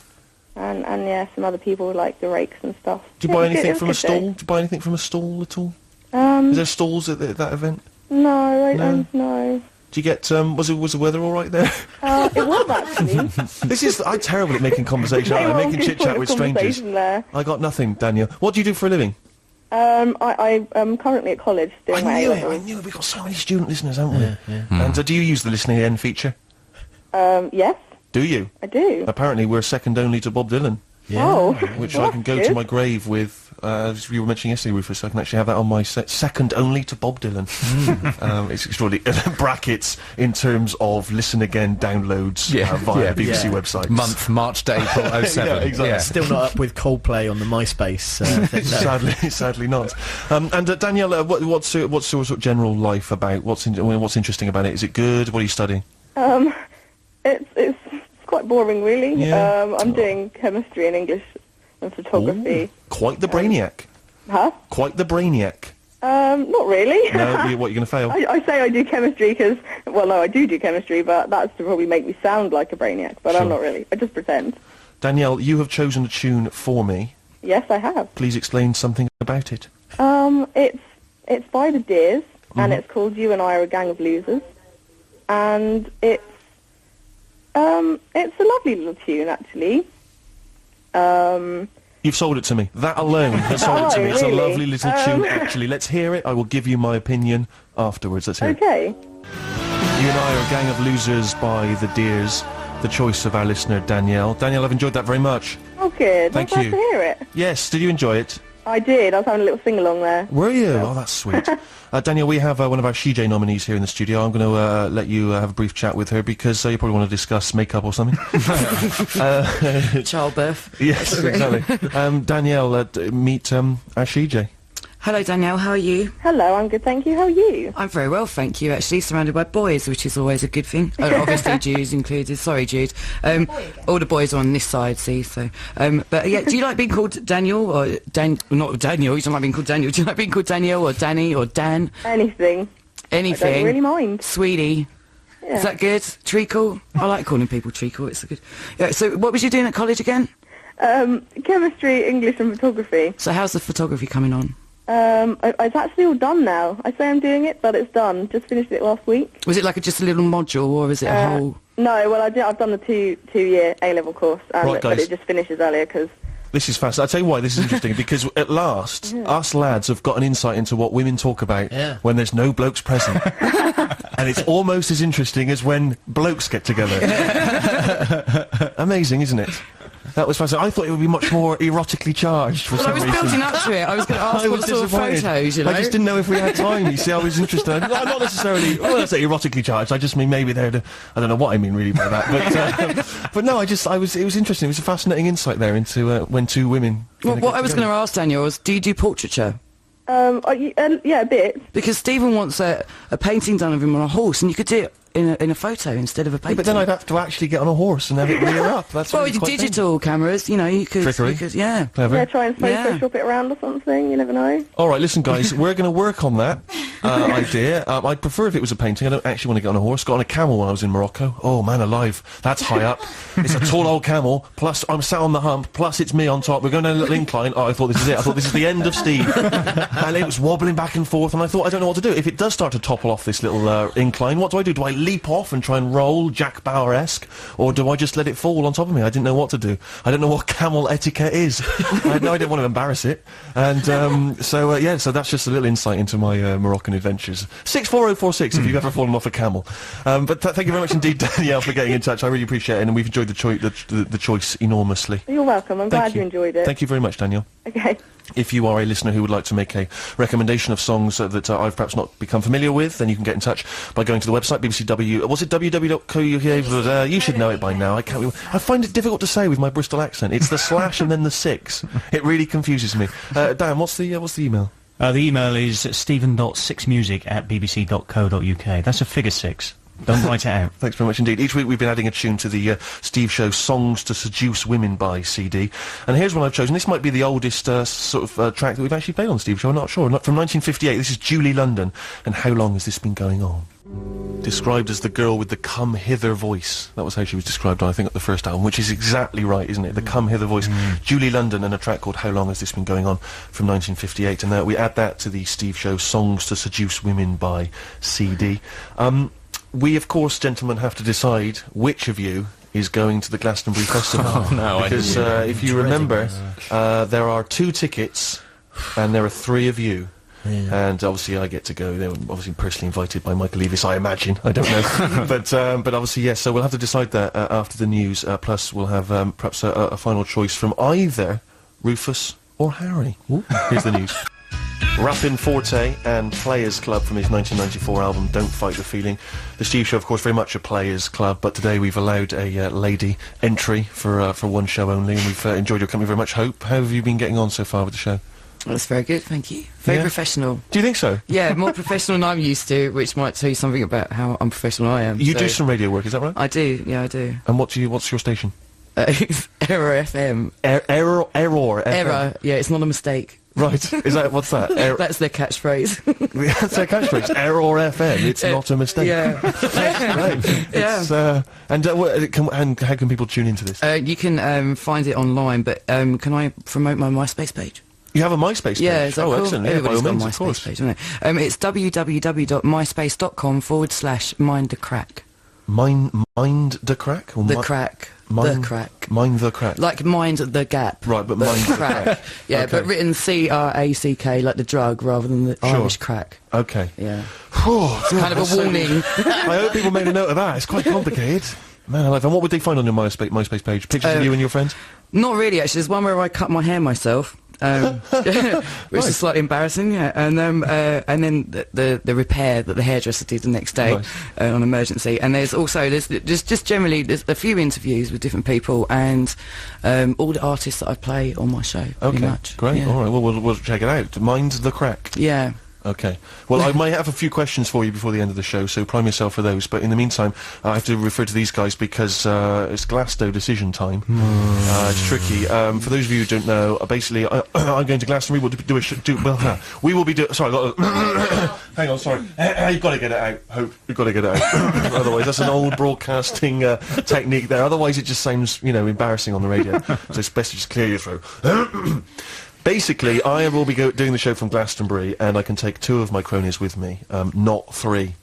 And yeah, some other people like the Rakes and stuff. Did you buy anything from a stall? Did you buy anything from a stall at all? Is there stalls at that event? No, no. Did you get, was the weather all right there? It was, actually. I'm terrible at making conversation. I'm making chit-chat with strangers. There. I got nothing, Danielle. What do you do for a living? I am currently at college doing my A-levels. I knew it. We've got so many student listeners, haven't we? Yeah. And do you use the listening in feature? Yes. Do you? I do. Apparently we're second only to Bob Dylan. Yeah. Oh. Which I can go to my grave with, as you were mentioning yesterday, Rufus, I can actually have that on my second only to Bob Dylan. It's extraordinary. Brackets in terms of listen again downloads via BBC website. Month, March to April 07. Yeah, exactly. Yeah. Still not up with Coldplay on the MySpace. Sadly not. And Danielle, what's your sort of general life about? What's interesting about it? Is it good? What are you studying? It's quite boring, really. Yeah. I'm doing chemistry and English and photography. Ooh, quite the brainiac. Huh? Quite the brainiac. Not really. No, what, you're going to fail? I say I do chemistry because, well, no, I do chemistry, but that's to probably make me sound like a brainiac, but sure. I'm not really. I just pretend. Danielle, you have chosen a tune for me. Yes, I have. Please explain something about it. It's by the Deers, and it's called You and I Are a Gang of Losers, and it's a lovely little tune, actually. You've sold it to me. That alone has sold it to me. It's really? a lovely little tune, actually. Let's hear it. I will give you my opinion afterwards. Let's hear it. Okay. You and I Are a Gang of Losers by the Deers, the choice of our listener, Danielle. Danielle, I've enjoyed that very much. Oh, good. Thank I'm you. glad to hear it. Yes, did you enjoy it? I did. I was having a little sing-along there. Were you? Oh, that's sweet. Danielle, we have one of our CJ nominees here in the studio. I'm going to let you have a brief chat with her because you probably want to discuss makeup or something. Childbirth. Yes, exactly. Danielle, meet our CJ. Hello, Danielle. How are you? Hello, I'm good, thank you. How are you? I'm very well, thank you. Actually, surrounded by boys, which is always a good thing. Obviously, Jude's included. Sorry, Jude. All the boys are on this side, see. So, but yeah, do you like being called Daniel or Not Daniel. You don't like being called Daniel. Do you like being called Danielle or Danny or Dan? Anything. Anything. I don't really mind. Sweetie. Yeah. Is that good? Treacle. I like calling people treacle. It's a good. Yeah. So, what was you doing at college again? Chemistry, English, and photography. So, how's the photography coming on? It's actually all done now. I say I'm doing it, but it's done. Just finished it last week. Was it like just a little module, or is it a whole... No, well, I've done the two-year A-level course, Right, but it just finishes earlier because... This is fascinating. I'll tell you why this is interesting, because at last, us lads have got an insight into what women talk about when there's no blokes present. And it's almost as interesting as when blokes get together. Amazing, isn't it? That was fascinating. I thought it would be much more erotically charged for some reason. I was building up to it. I was going to ask what sort of photos, you know. I just didn't know if we had time. You see, I was interested. Not necessarily, well, I say erotically charged. I just mean maybe they're the, I don't know what I mean really by that. But no, it was interesting. It was a fascinating insight there into when two women... Well, what I was going to ask, Daniel, was do you do portraiture? Yeah, a bit. Because Stephen wants a painting done of him on a horse, and you could do it in a photo instead of a painting. Yeah, but then I'd have to actually get on a horse and have it rear up. That's well, really with digital cameras, you know, you could... Trickery. Yeah. Clever. Yeah, try and Photoshop it around or something, you never know. All right, listen, guys, we're going to work on that idea. I'd prefer if it was a painting. I don't actually want to get on a horse. Got on a camel when I was in Morocco. Oh, man alive. That's high up. It's a tall old camel, plus I'm sat on the hump, plus it's me on top. We're going down a little incline. Oh, I thought this is it. I thought this is the end of Steve. And it was wobbling back and forth, and I thought, I don't know what to do. If it does start to topple off this little incline, what do? Do I leap off and try and roll, Jack Bauer-esque, or do I just let it fall on top of me? I didn't know what to do. I don't know what camel etiquette is. I didn't want to embarrass it. And so that's just a little insight into my Moroccan adventures. 64046 if you've ever fallen off a camel. But thank you very much indeed, Danielle, for getting in touch. I really appreciate it, and we've enjoyed the choice enormously. You're welcome. I'm glad you enjoyed it. Thank you very much, Danielle. Okay. If you are a listener who would like to make a recommendation of songs that I've perhaps not become familiar with, then you can get in touch by going to the website, BBCW... Was it www.co.uk? You should know it by now. I find it difficult to say with my Bristol accent. It's the slash and then the 6. It really confuses me. Dan, what's the email? The email is stephen.6music@bbc.co.uk. That's a figure 6. Don't write it out. Thanks very much indeed. Each week we've been adding a tune to the Steve Show Songs to Seduce Women by CD. And here's one I've chosen. This might be the oldest track that we've actually played on Steve Show, I'm not sure. From 1958, this is Julie London. And How Long Has This Been Going On? Described as the girl with the come hither voice. That was how she was described on, I think, at the first album, which is exactly right, isn't it? The come hither voice. Julie London and a track called How Long Has This Been Going On from 1958. And we add that to the Steve Show Songs to Seduce Women by CD. We, of course, gentlemen, have to decide which of you is going to the Glastonbury Festival. Oh, no, because if you remember, there are 2 tickets, and there are 3 of you. Yeah. And obviously I get to go. They were obviously personally invited by Michael Levis, I imagine. I don't know. but obviously, yes, so we'll have to decide that after the news. Plus, we'll have perhaps a final choice from either Rufus or Harry. Ooh. Here's the news. Rappin' Forte and Players Club from his 1994 album Don't Fight the Feeling. The Steve Show, of course, very much a Players Club, but today we've allowed a lady entry for one show only, and we've enjoyed your company very much. Hope, how have you been getting on so far with the show? Well, that's very good, thank you. Very professional. Do you think so? Yeah, more professional than I'm used to, which might tell you something about how unprofessional I am. You do some radio work, is that right? I do, yeah, I do. And what's your station? Error FM. Error FM? Error, yeah, it's not a mistake. Right, what's that? That's their catchphrase. That's their catchphrase. Error FM. It's not a mistake. Yeah. Right. Yeah. And how can people tune into this? You can find it online, but can I promote my MySpace page? You have a MySpace page? Yeah, is that cool? Excellent. Everybody's got a of course. MySpace page, isn't it? It's www.myspace.com/mindthecrack. Mind the crack? Or the crack. Mind the crack. Mind the crack. Like mind the gap. Right, but mind the crack. Yeah, okay. But written C-R-A-C-K, like the drug, rather than the Irish crack. Okay. Yeah. It's kind of a warning. I hope people made a note of that. It's quite complicated. Man alive. And what would they find on your MySpace page? Pictures of you and your friends? Not really, actually. There's one where I cut my hair myself. Which is slightly embarrassing, yeah. And then the repair that the hairdresser did the next day on emergency. And there's just generally there's a few interviews with different people and all the artists that I play on my show. Pretty much. Great. Yeah. All right. Well, we'll check it out. Mind the crack. Yeah. Okay. Well, I might have a few questions for you before the end of the show, so prime yourself for those. But in the meantime, I have to refer to these guys because it's Glasgow decision time. It's tricky. For those of you who don't know, basically, I'm going to Glastonbury. We'll we will be doing... Sorry, hang on, sorry. You've got to get it out, Hope. You've got to get it out. Otherwise, that's an old broadcasting technique there. Otherwise, it just sounds, embarrassing on the radio. So it's best to just clear your throat. Basically, I will be doing the show from Glastonbury, and I can take 2 of my cronies with me, not 3.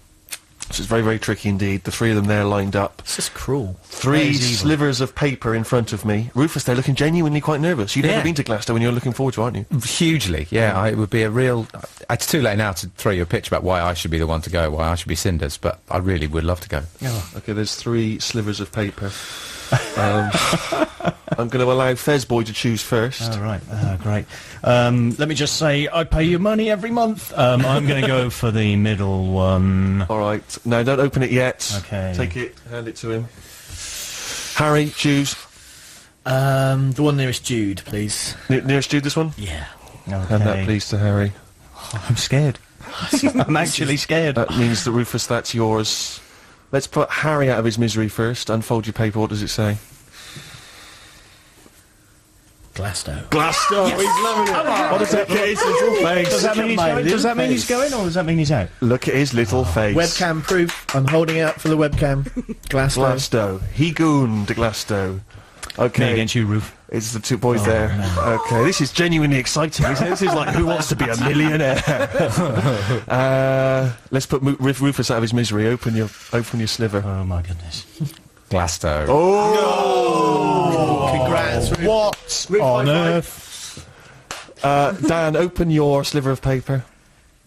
So it's very, very tricky indeed. The 3 of them there lined up. It's just cruel. 3 slivers of paper in front of me. Rufus, they're looking genuinely quite nervous. You've never been to Glasgow, and you're looking forward to, aren't you? Hugely, yeah. It would be a real... It's too late now to throw you a pitch about why I should be the one to go, why I should be Cinders, but I really would love to go. Oh, okay, there's 3 slivers of paper. I'm going to allow Fezboy to choose first. Oh, right. Great. Let me just say, I pay you money every month. I'm going to go for the middle one. All right. No, don't open it yet. Okay. Take it, hand it to him. Harry, choose. The one nearest Jude, please. Nearest Jude, this one? Yeah. Okay. Hand that, please, to Harry. Oh, I'm scared. I'm actually scared. That means that, Rufus, that's yours. Let's put Harry out of his misery first. Unfold your paper. What does it say? Glasgow. Glasgow. Yes. He's loving it. What does that mean? His little face. Does that mean he's going? Does that mean he's going, or does that mean he's out? Look at his little face. Webcam proof. I'm holding it up for the webcam. Glasgow. He gooned Glasgow. Okay. Me against you, Roof. It's the two boys there. No. Okay, this is genuinely exciting, isn't it? This is like Who Wants to Be a Millionaire? Let's put Rufus out of his misery. Open your sliver. Oh my goodness. Glasto. Oh! No! Congrats, Rufus. What on earth? Dan, open your sliver of paper.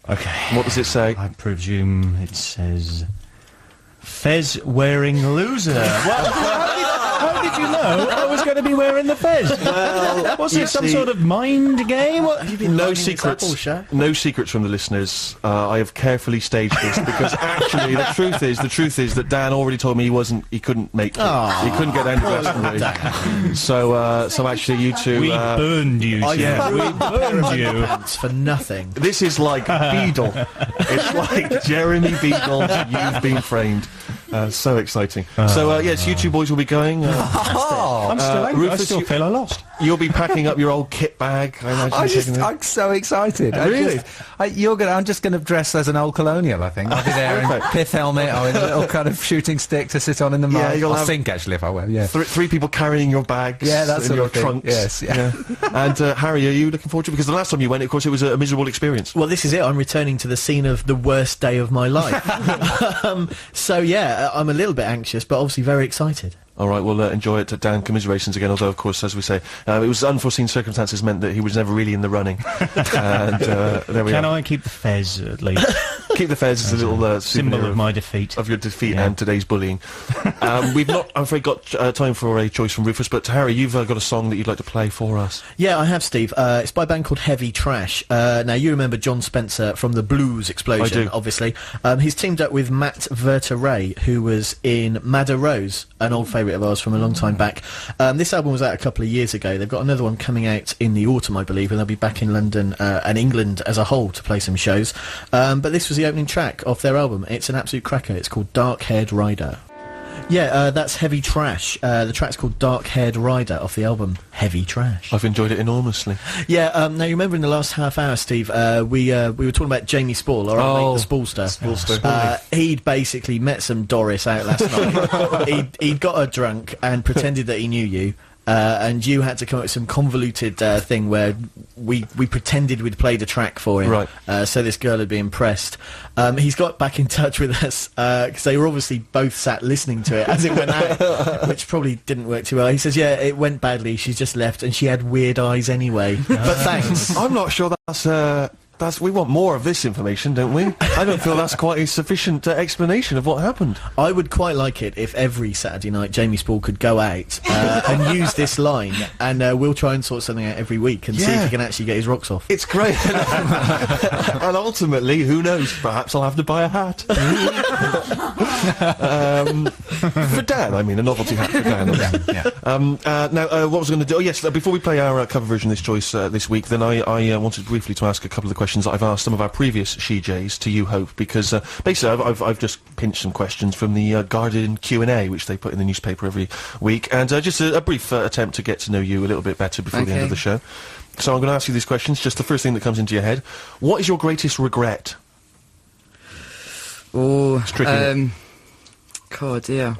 Okay. What does it say? I presume it says... Fez wearing loser. How did you know I was going to be wearing the fez? Well, was it some sort of mind game? What? Have you been No secrets. No secrets from the listeners. I have carefully staged this because actually the truth is that Dan already told me he couldn't make it. He couldn't get down to Glastonbury. So actually you two... We burned you, yeah, we burned you. Pants for nothing. This is like Beadle. It's like Jeremy Beadle, You've Been Framed. So exciting. So yes, you two boys will be going. I'm still angry. Rufus, I still feel I lost. You'll be packing up your old kit bag, I imagine. I'm so excited. Really? I'm just going to dress as an old colonial, I think. I'll be there in pith helmet or in a little kind of shooting stick to sit on in the mud. Yeah, you'll I'll have sink, actually, if I will, yeah. Three people carrying your bags. Yeah, that's in your sort of thing. trunks. Yes, yeah. And Harry, are you looking forward to it? Because the last time you went, of course, it was a miserable experience. Well, this is it. I'm returning to the scene of the worst day of my life. So, yeah, I'm a little bit anxious, but obviously very excited. All right, well, enjoy it. Dan, commiserations again, although, of course, as we say, it was unforeseen circumstances meant that he was never really in the running. And there we are. Can I keep the fez, at least? Keep the fez as a little symbol of my defeat. Of your defeat and today's bullying. We've not, I'm afraid, got time for a choice from Rufus, but Harry, you've got a song that you'd like to play for us. Yeah, I have, Steve. It's by a band called Heavy Trash. Now, you remember John Spencer from the Blues Explosion, I do. obviously. He's teamed up with Matt Verteray, who was in Madder Rose, an old favourite of ours from a long time back. This album was out a couple of years ago. They've got another one coming out in the autumn, I believe, and they'll be back in London and England as a whole to play some shows. But this was the opening track off their album. It's an absolute cracker. It's called Dark Haired Rider. Yeah, that's Heavy Trash. The track's called Dark Haired Rider off the album Heavy Trash. I've enjoyed it enormously. Yeah, now you remember in the last half hour, Steve, we were talking about Jamie Spall, mate, the Spallster. He'd basically met some Doris out last night. He'd got her drunk and pretended that he knew you. And you had to come up with some convoluted thing where we pretended we'd played a track for him, right? So this girl would be impressed. He's got back in touch with us because they were obviously both sat listening to it as it went out, which probably didn't work too well. He says, "Yeah, it went badly. She's just left, and she had weird eyes anyway." But thanks. I'm not sure we want more of this information, don't we? I don't feel that's quite a sufficient explanation of what happened. I would quite like it if every Saturday night Jamie Spall could go out and use this line, and we'll try and sort something out every week and see if he can actually get his rocks off. It's great. And ultimately, who knows, perhaps I'll have to buy a hat. For Dan, I mean, a novelty hat for Dan. Now, what was I going to do? Oh, yes, before we play our cover version of this choice this week, then I wanted briefly to ask a couple of the questions that I've asked some of our previous She-Jays to you, Hope, because basically I've just pinched some questions from the Guardian Q&A, which they put in the newspaper every week, and just a brief attempt to get to know you a little bit better before the end of the show. So I'm going to ask you these questions, just the first thing that comes into your head. What is your greatest regret? Oh, God, yeah.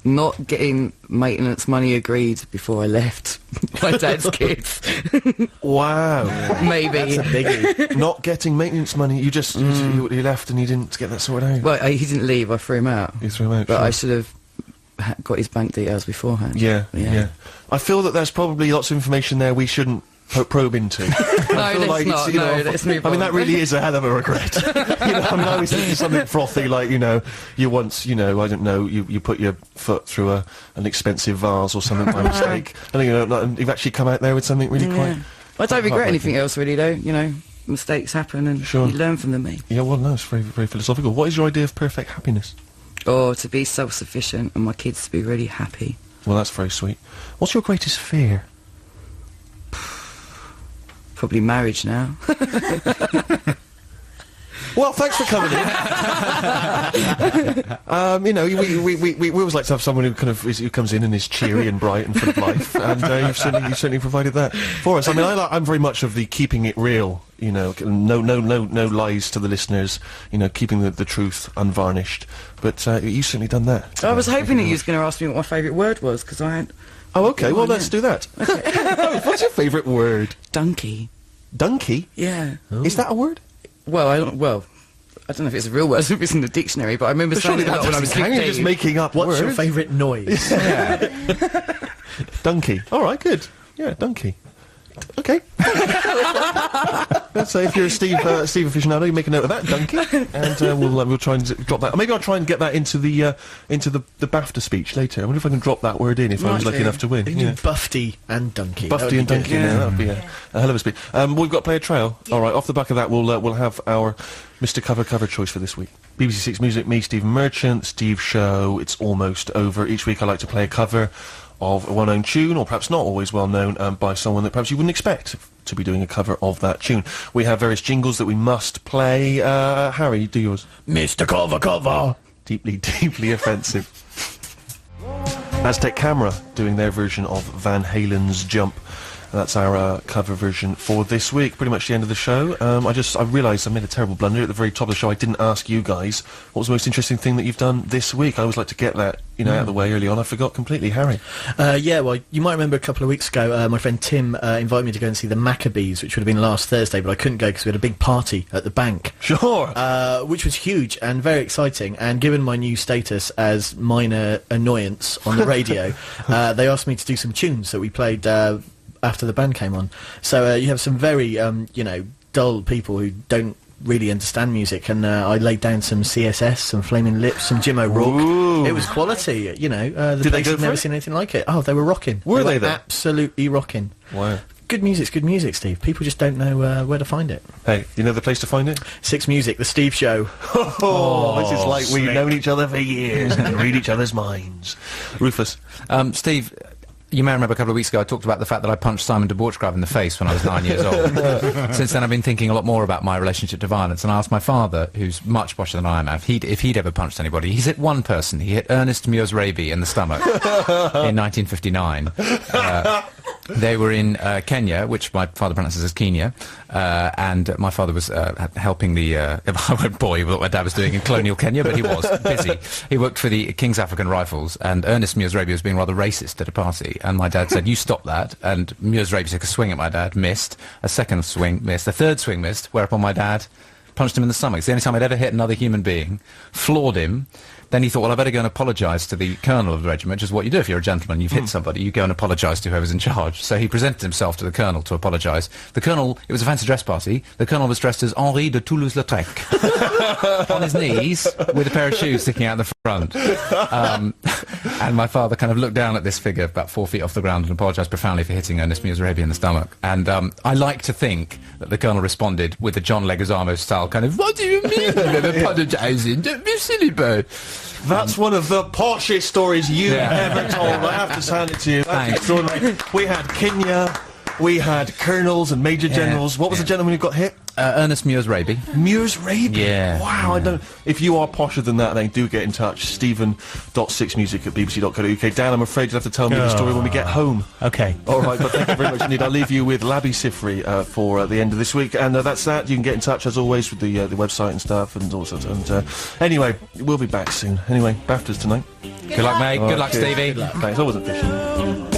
Not getting maintenance money agreed before I left my dad's kids. Wow. Maybe. That's a biggie. Not getting maintenance money, you just you left and you didn't get that sorted out. Well, he didn't leave, I threw him out. You threw him out, But sure. I should have got his bank details beforehand. Yeah. I feel that there's probably lots of information there we shouldn't probe into. No, let's not. Let's move on. I mean, that really is a hell of a regret. I always think of something frothy, like, you once, I don't know, you put your foot through an expensive vase or something by mistake. And you've actually come out there with something really quite... I don't regret anything else, really, though. Mistakes happen and you learn from them, mate. Yeah, well, no, it's very, very philosophical. What is your idea of perfect happiness? Oh, to be self-sufficient and my kids to be really happy. Well, that's very sweet. What's your greatest fear? Probably marriage now. Well, thanks for coming in. We always like to have someone who comes in and is cheery and bright and full of life, and you've certainly provided that for us. I mean, I'm very much of the keeping it real. No lies to the listeners. Keeping the truth unvarnished. But you've certainly done that. I was hoping that you was going to ask me what my favourite word was, because I Oh, okay. Well, let's do that. What's your favourite word? Donkey. Donkey? Yeah. Is that a word? Well, I don't know if it's a real word, if it's in the dictionary, but I remember saying it a lot when I was 15. You're just making up What's words. your favourite noise? Donkey. All right, good. Yeah, donkey. Okay. Let's say if you're a Steve aficionado, you make a note of that, donkey, and we'll try and drop that. Maybe I'll try and get that into the BAFTA speech later. I wonder if I can drop that word in if I was lucky enough to win. Yeah. Bufty and donkey. Bufty and donkey. Yeah, that would be a hell of a speech. We've got to play a trail. All right. Off the back of that, we'll have our Mr. Cover choice for this week. BBC6 Music, me, Stephen Merchant, Steve Show. It's almost over. Each week I like to play a cover of a well-known tune, or perhaps not always well-known, by someone that perhaps you wouldn't expect to be doing a cover of that tune. We have various jingles that we must play. Harry, do yours. Mr. Cover. Deeply offensive. Aztec Camera doing their version of Van Halen's Jump. That's our cover version for this week. Pretty much the end of the show. I realised I made a terrible blunder at the very top of the show. I didn't ask you guys what was the most interesting thing that you've done this week. I always like to get that, out of the way early on. I forgot completely. Harry? Yeah, well, you might remember a couple of weeks ago, my friend Tim invited me to go and see the Maccabees, which would have been last Thursday, but I couldn't go because we had a big party at the bank. Sure! Which was huge and very exciting, and given my new status as minor annoyance on the radio, they asked me to do some tunes that we played after the band came on. So you have some very, dull people who don't really understand music, and I laid down some CSS, some Flaming Lips, some Jim O'Rourke. Ooh. It was quality, the Did they place go had for never it? seen anything like it. Oh, they were rocking. Were they were though? Absolutely rocking. Wow. Good music, Steve. People just don't know where to find it. Hey, you know the place to find it? 6 Music, The Steve Show. Oh, this is like we've known each other for years and read each other's minds. Rufus. Steve, you may remember a couple of weeks ago I talked about the fact that I punched Simon de Borchgrave in the face when I was 9 years old. Since then I've been thinking a lot more about my relationship to violence, and I asked my father, who's much posher than I am, if he'd ever punched anybody. He's hit one person. He hit Ernest Mears Raby in the stomach in 1959. They were in Kenya, which my father pronounces as Kenya, and my father was helping the... I won't bore you with what my dad was doing in colonial Kenya, but he was busy. He worked for the King's African Rifles, and Ernest Mears Raby was being rather racist at a party, and my dad said, "You stop that," and Mears Raby took a swing at my dad, missed, a second swing, missed, a third swing, missed, whereupon my dad punched him in the stomach. It's the only time I'd ever hit another human being, floored him. Then he thought, well, I better go and apologise to the colonel of the regiment, which is what you do if you're a gentleman. You've hit somebody, you go and apologise to whoever's in charge. So he presented himself to the colonel to apologise. The colonel, it was a fancy dress party, the colonel was dressed as Henri de Toulouse-Lautrec, on his knees, with a pair of shoes sticking out the front. And my father kind of looked down at this figure about 4 feet off the ground and apologised profoundly for hitting Ernest Mears Raby in the stomach. And I like to think that the colonel responded with a John Leguizamo style kind of, "What do you mean I'm apologising? Don't be a silly bird." That's one of the poshest stories you've ever told. I have to hand it to you. That's extraordinary. We had Kenya, we had colonels and major generals. What was the gentleman who got hit? Ernest Mears Raby. Mears Raby? Yeah. Wow, I don't... If you are posher than that, then do get in touch. Stephen.6music@bbc.co.uk. Dan, I'm afraid you'll have to tell me the story when we get home. Okay. All right, but thank you very much indeed. I'll leave you with Labby Sifri for the end of this week. And that's that. You can get in touch, as always, with the website and stuff and all sorts. And anyway, we'll be back soon. Anyway, BAFTAs tonight. Good luck, mate. Good luck, Stevie. Thanks. I wasn't fishing.